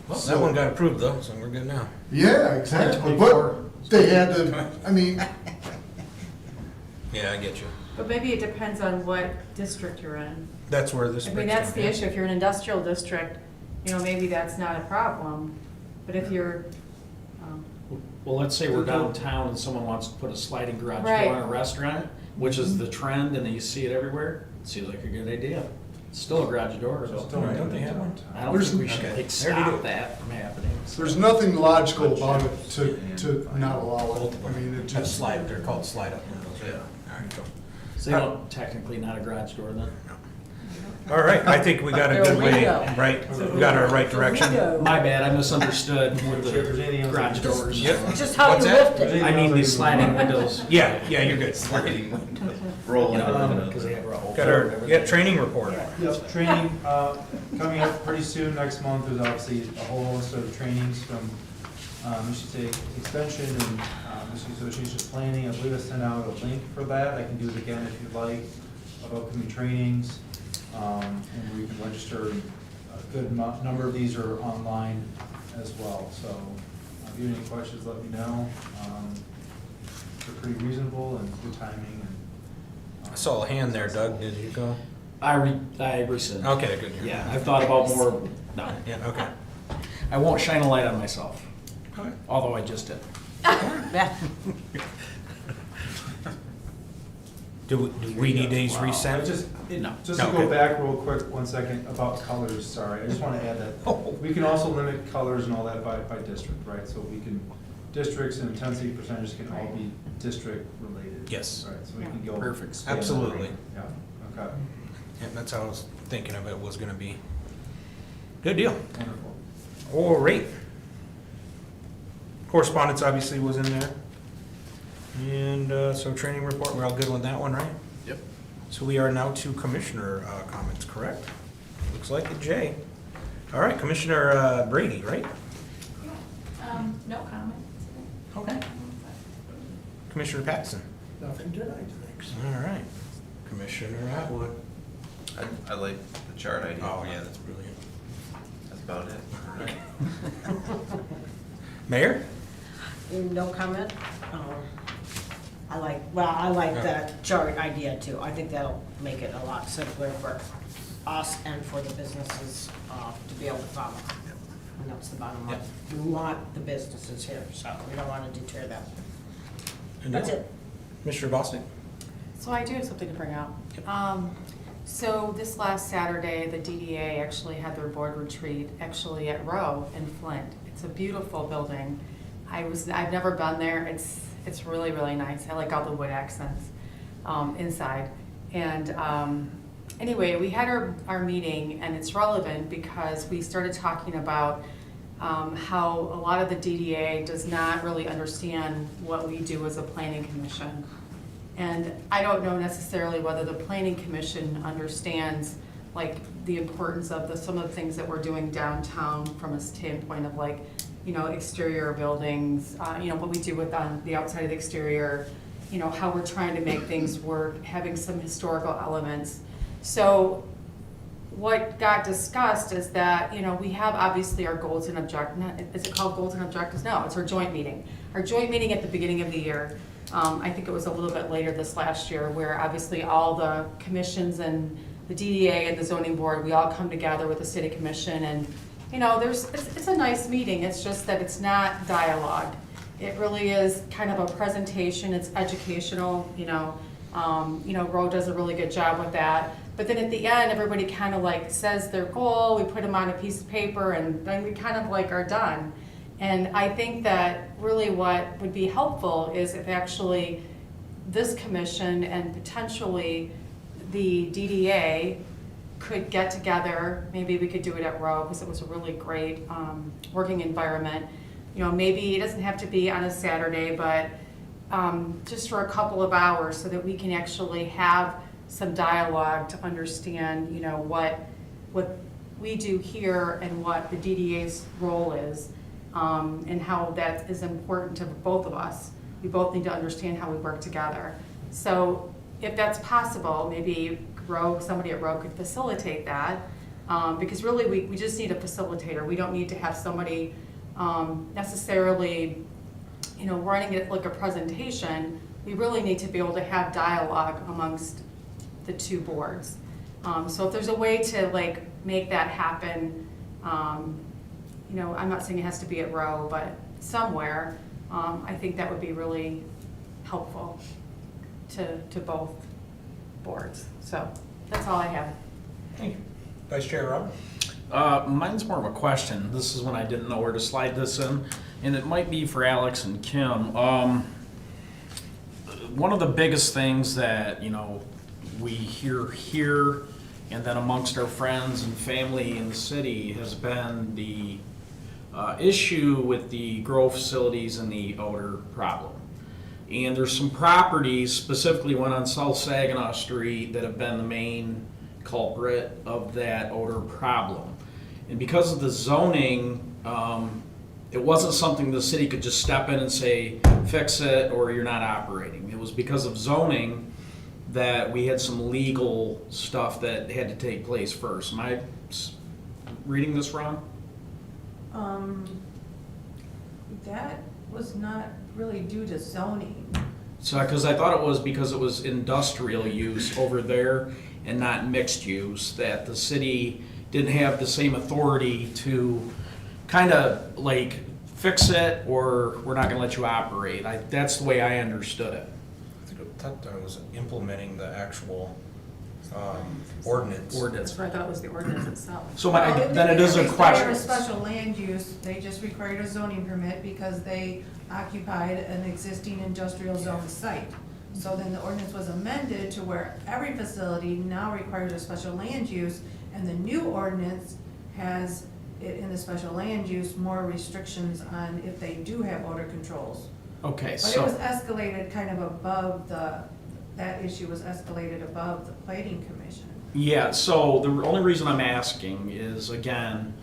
Well, that So- one got approved though, so we're good now. yeah, exactly, but they had to, I mean, Yeah, I get you. But maybe it depends on what district you're in. That's where this. I mean, breaks that's down, the yeah. issue, if you're in an industrial district, you know, maybe that's not a problem, but if you're, Well, let's say we're downtown and someone wants to put a sliding garage Right. door in a restaurant, which is the trend and you see it everywhere, it seems like a good idea. It's still a garage door, Just so don't Don't they have one? I don't There's- think we should Okay. like They already do. stop that from happening. there's nothing logical about it to not allow it. I mean, it That's just. slide, they're called slide up windows, yeah. All right, cool. So you don't, technically not a garage door then? All right, I think we got a They're good a way, window. right, we got our right direction. My bad, I misunderstood with If there's anything the else garage that you- doors. Yep. It's just how What's you that? lift it. I mean these sliding windows. Yeah, you're good. Sliding window, You rolling know, window. because they have a whole. Got our, yeah, training report. Yep, training, coming up pretty soon, next month, there's obviously a whole list of trainings from Michigan State Extension and Michigan Association of Planning. I believe I sent out a link for that, I can do it again if you'd like, of upcoming trainings. And we can register, a good number of these are online as well, so if you have any questions, let me know. They're pretty reasonable and good timing and. I saw a hand there, Doug, did you go? I rescind. Okay, good. Yeah, I've thought about more, no. Yeah, okay. I won't shine a light on myself, Okay. although I just did. Do we need these Wow. resent? Just No. to Okay. go back real quick, 1 second, about colors, sorry, I just want to add that. We can also limit colors and all that by district, right? So we can, districts and intensity percentages can all be district related. Yes. Right, so we can go. Perfect. expand that. Absolutely. Yeah, okay, Yeah, that's how I was thinking of it was gonna be. Good deal. wonderful. All right. Correspondence obviously was in there. And so training report, we're all good with that one, right? Yep. So we are now to commissioner comments, correct? Looks like it, Jay. All right, Commissioner Brady, right? No comment. Okay. Commissioner Patson. Nothing tonight, thanks. All right. Commissioner Atwood. I like the chart idea. Oh, yeah, that's brilliant. That's about it. Mayor? No comment. I like that chart idea too. I think that'll make it a lot simpler for us and for the businesses to be able to follow. And that's the bottom line. We want the businesses here, so we don't want to deter them. That's it. Commissioner Bostic? So I do have something to bring up. So this last Saturday, the DDA actually had their board retreat actually at Rowe in Flint. It's a beautiful building. I've never been there. It's really, really nice. I like all the wood accents inside. And anyway, we had our meeting, and it's relevant because we started talking about how a lot of the DDA does not really understand what we do as a planning commission. And I don't know necessarily whether the planning commission understands like the importance of some of the things that we're doing downtown from a standpoint of like, you know, exterior buildings, you know, what we do with on the outside of the exterior, you know, how we're trying to make things work, having some historical elements. So what got discussed is that, you know, we have obviously our goals and objectives. Is it called goals and objectives? No, it's our joint meeting. Our joint meeting at the beginning of the year. I think it was a little bit later this last year, where obviously all the commissions and the DDA and the zoning board, we all come together with the city commission, and you know, it's a nice meeting. It's just that it's not dialogue. It really is kind of a presentation. It's educational. You know, Roe does a really good job with that. But then at the end, everybody kind of like says their goal. We put them on a piece of paper, and then we kind of like are done. And I think that really what would be helpful is if actually this commission and potentially the DDA could get together. Maybe we could do it at Rowe because it was a really great working environment. You know, maybe it doesn't have to be on a Saturday, but just for a couple of hours so that we can actually have some dialogue to understand, you know, what we do here and what the DDA's role is. And how that is important to both of us. We both need to understand how we work together. So if that's possible, maybe somebody at Rowe could facilitate that, because really we just need a facilitator. We don't need to have somebody necessarily, you know, running it like a presentation. We really need to be able to have dialogue amongst the two boards. So if there's a way to like make that happen, you know, I'm not saying it has to be at Rowe, but somewhere, I think that would be really helpful to both boards. So that's all I have. Thank you. Vice Chair Rob? Mine's more of a question. This is when I didn't know where to slide this in, and it might be for Alex and Kim. One of the biggest things that, you know, we hear here and then amongst our friends and family in the city has been the issue with the grow facilities and the odor problem. And there's some properties, specifically one on South Saginaw Street, that have been the main culprit of that odor problem. And because of the zoning, it wasn't something the city could just step in and say, fix it or you're not operating. It was because of zoning that we had some legal stuff that had to take place first. Am I reading this wrong? That was not really due to zoning. So, because I thought it was because it was industrial use over there, and not mixed use, that the city didn't have the same authority to kind of like fix it, or we're not gonna let you operate. That's the way I understood it. I thought I was implementing the actual ordinance. That's what I thought was the ordinance itself. So Well, then it is a They require a question. special land use, they just required a zoning permit because they occupied an existing industrial zone site. So then the ordinance was amended to where every facility now requires a special land use, and the new ordinance has, in the special land use, more restrictions on if they do have odor controls. Okay, But it was so, escalated kind of above that issue was escalated above the plating commission. yeah, so the only reason I'm asking is, again,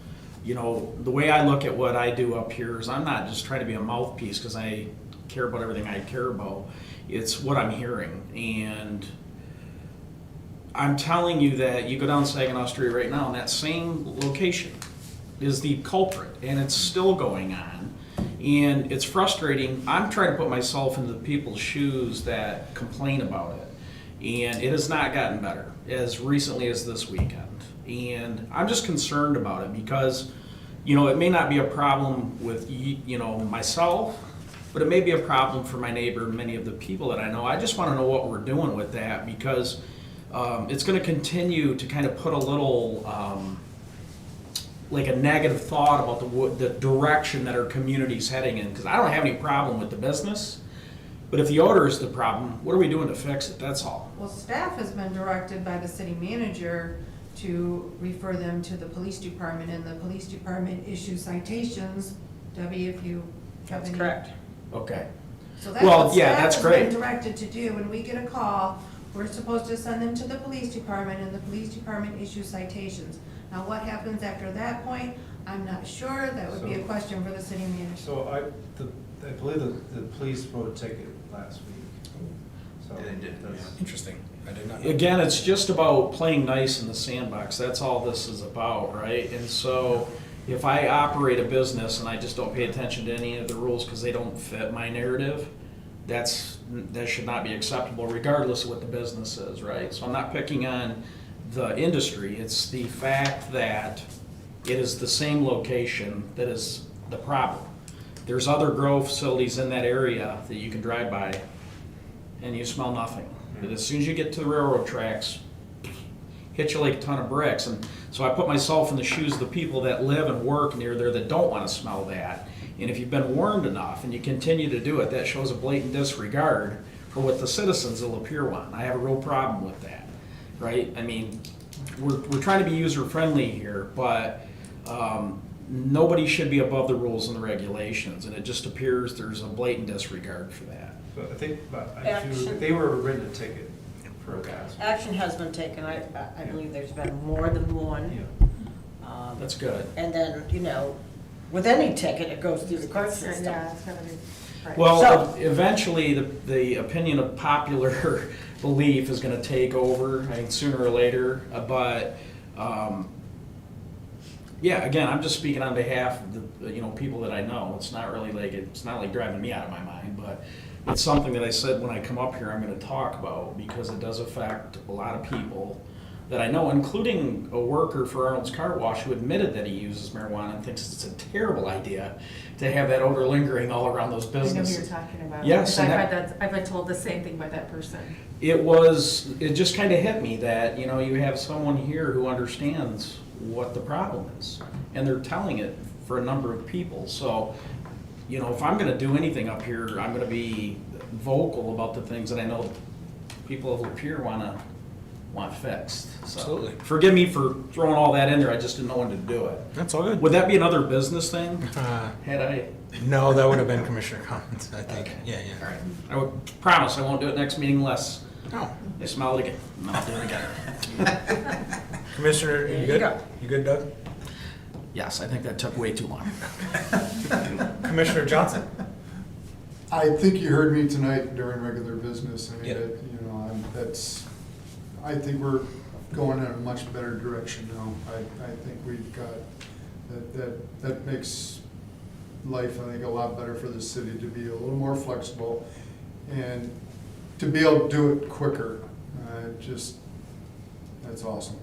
you know, the way I look at what I do up here is I'm not just trying to be a mouthpiece because I care about everything I care about. It's what I'm hearing. And I'm telling you that you go down Saginaw Street right now, and that same location is the culprit, and it's still going on. And it's frustrating. I'm trying to put myself into the people's shoes that complain about it. And it has not gotten better as recently as this weekend. And I'm just concerned about it because, you know, it may not be a problem with, you know, myself, but it may be a problem for my neighbor and many of the people that I know. I just want to know what we're doing with that because it's going to continue to kind of put a little, like a negative thought about the direction that our community's heading in. Because I don't have any problem with the business, but if the odor is the problem, what are we doing to fix it? That's all. Well, staff has been directed by the city manager to refer them to the police department, and the police department issues citations. Debbie, if you have That's any. correct. Okay. So that's Well, what yeah, staff that's has great. been directed to do. When we get a call, we're supposed to send them to the police department, and the police department issues citations. Now, what happens after that point, I'm not sure. That would be a So- question for the city manager. So I believe the police wrote a ticket last week. So Yeah, they did, that's- Interesting. I did not know. Again, it's just about playing nice in the sandbox. That's all this is about, right? And so if I operate a business and I just don't pay attention to any of the rules because they don't fit my narrative, that should not be acceptable regardless of what the business is, right? So I'm not picking on the industry. It's the fact that it is the same location that is the problem. There's other grow facilities in that area that you can drive by and you smell nothing. But as soon as you get to the railroad tracks, hit you like a ton of bricks. And so I put myself in the shoes of the people that live and work near there that don't want to smell that. And if you've been warned enough and you continue to do it, that shows a blatant disregard for what the citizens of Lapeer want. I have a real problem with that, right? I mean, we're trying to be user-friendly here, but nobody should be above the rules and the regulations. And it just appears there's a blatant disregard for that. But I think, Action. if they were written a ticket for that. Action has been taken. I believe there's been more than one. Yeah. Um, That's good. And then, you know, with any ticket, it goes through the court system. Yeah, it's gotta be, right. Well, So- eventually, the opinion of popular belief is gonna take over, I think sooner or later, but, yeah, again, I'm just speaking on behalf of the, you know, people that I know. It's not really like, it's not like driving me out of my mind, but it's something that I said when I come up here, I'm gonna talk about, because it does affect a lot of people that I know, including a worker for Arnold's Car Wash who admitted that he uses marijuana and thinks it's a terrible idea to have that odor lingering all around those I know who businesses. you're talking about. Yes, I've and had that, I've been told the same thing by that person. It just kind of hit me that, you know, you have someone here who understands what the problem is, and they're telling it for a number of people. So, you know, if I'm gonna do anything up here, I'm gonna be vocal about the things that I know people of Lapeer want fixed. So, Absolutely. forgive me for throwing all that in there, I just didn't know when to do it. That's all good. Would that be another business thing? Had I? No, that would have been commissioner comments, I think. Yeah, All yeah. right, I would promise I won't do it next meeting unless No. they smell it again. No, I'll do it again. Commissioner, There you you good? go. You good, Doug? Yes, I think that took way too long. Commissioner Johnson? I think you heard me tonight during regular business. I mean, Yeah. I think we're going in a much better direction now. I think we've got, that makes life, I think, a lot better for the city to be a little more flexible and to be able to do it quicker. That's awesome.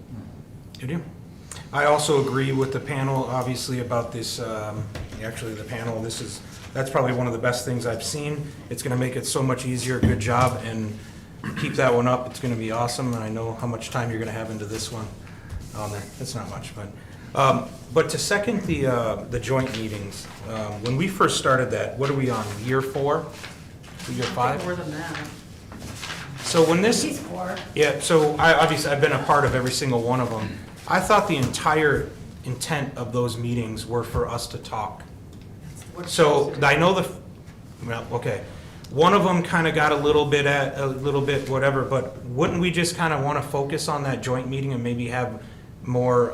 You do. I also agree with the panel, obviously, about this, actually, the panel, that's probably one of the best things I've seen. It's gonna make it so much easier, good job, and keep that one up, it's gonna be awesome, and I know how much time you're gonna have into this one. It's not much, but to second the joint meetings, when we first started that, what are we on, year 4? Year 5? More than that. So when this. He's 4. Yeah, so obviously, I've been a part of every single one of them. I thought the entire intent of those meetings were for us to talk. So I know well, okay, one of them kind of got a little bit whatever, but wouldn't we just kind of want to focus on that joint meeting and maybe have more,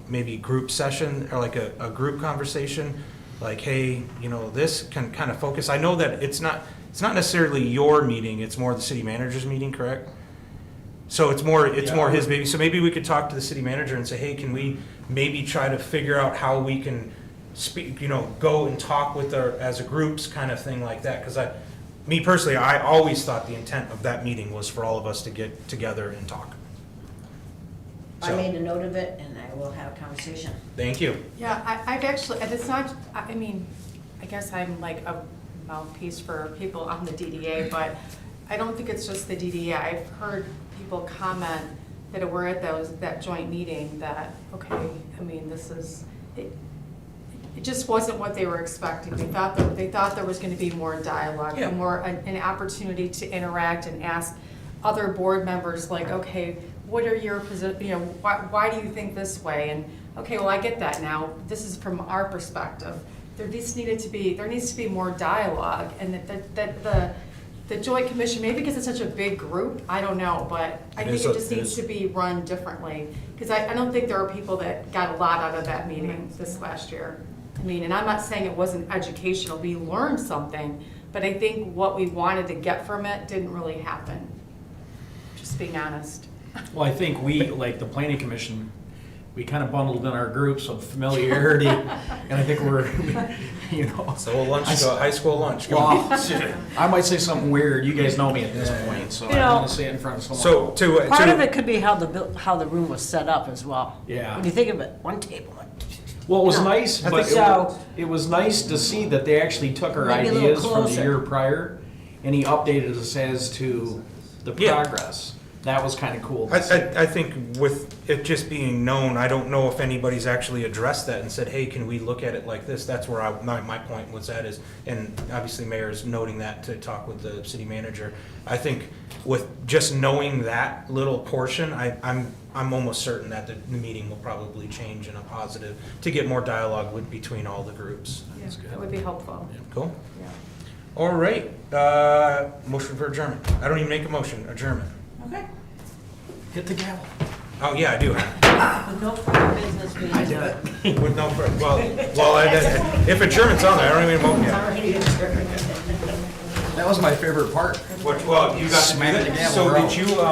maybe group session or like a group conversation? Like, hey, this can kind of focus. I know that it's not necessarily your meeting, it's more the city manager's meeting, correct? So it's more his baby. So maybe we could talk to the city manager and say, hey, can we maybe try to figure out how we can speak, go and talk with as a groups kind of thing like that? Because me personally, I always thought the intent of that meeting was for all of us to get together and talk. I So, made a note of it, and I will have a conversation. thank you. Yeah, I've actually, and it's not, I mean, I guess I'm like a mouthpiece for people on the DDA, but I don't think it's just the DDA. I've heard people comment that were at that joint meeting that, okay, I mean, it just wasn't what they were expecting. They thought there was gonna be more dialogue, Yeah. more an opportunity to interact and ask other board members, like, okay, what are your why do you think this way? And, okay, well, I get that now. This is from our perspective. There needs to be more dialogue, and that the Joint Commission, maybe because it's such a big group, I don't know, but I think it just needs to be run differently. Because I don't think there are people that got a lot out of that meeting this last year. I mean, and I'm not saying it wasn't educational, we learned something, but I think what we wanted to get from it didn't really happen. Just being honest. Well, I think we, like the planning commission, we kind of bundled in our groups of familiarity, and I think we're, So high school lunch. Come well, on. I might say something weird, you guys know me at this point, so I don't want to say it in front of someone. So Part of it could be how the room was set up as well. Yeah. When you think of it, one table. Well, it was nice, I but think- it was nice to see that they actually took our Maybe a little ideas from the closer. year prior, and he updated us as to the Yeah. progress. That was kind of cool to see. I think with it just being known, I don't know if anybody's actually addressed that and said, hey, can we look at it like this? That's where my point was at is, and obviously Mayor's noting that to talk with the city manager. I think with just knowing that little portion, I'm almost certain that the meeting will probably change in a positive to get more dialogue between all the groups. Yeah, that would be helpful. Cool. Yeah. All right, motion for adjournment. I don't even make a motion, adjournment. Okay. Hit the gavel. Oh, yeah, I do. With no further business being. I did it. With no, if adjournment's on there, I don't even motion yet. Already adjourned. That was my favorite part. Well, you got to Smack do the that. gavel, So bro. did you, I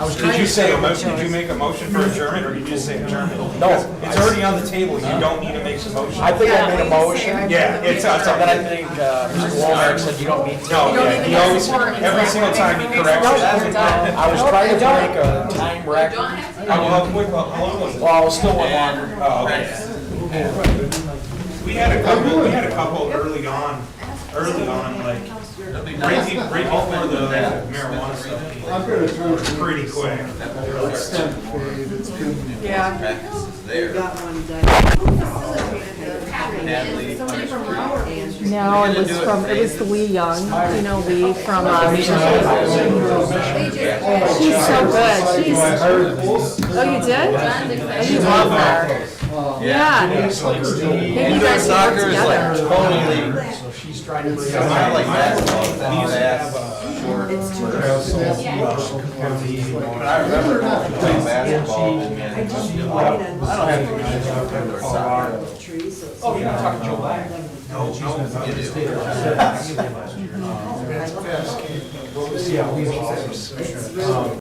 was did you say, did you make a motion for adjournment, or did you just say adjournment? No. It's already on the table, you don't need to make a motion. I think I made a motion. Yeah, it's on. Then I think Mr. Womack said you don't need to. No, You don't yeah, even he have always, support. every single time he corrects No, it. we're done. I was trying to make a time record. How long was it? Well, I was still one longer. Oh, okay. We had a couple early on, like, right before the marijuana stuff. I'm gonna turn it Pretty quick. extended fade. It's been Yeah. Practices there. No, it was the Lee Young, Lee from, she's so good, oh, you did? Oh, you love her. Yeah. Maybe you guys can work together. Totally. So she's trying to. I like basketball, that's short. But I remember playing basketball and Oh, you're not talking Joe Black. No, you do. Yeah,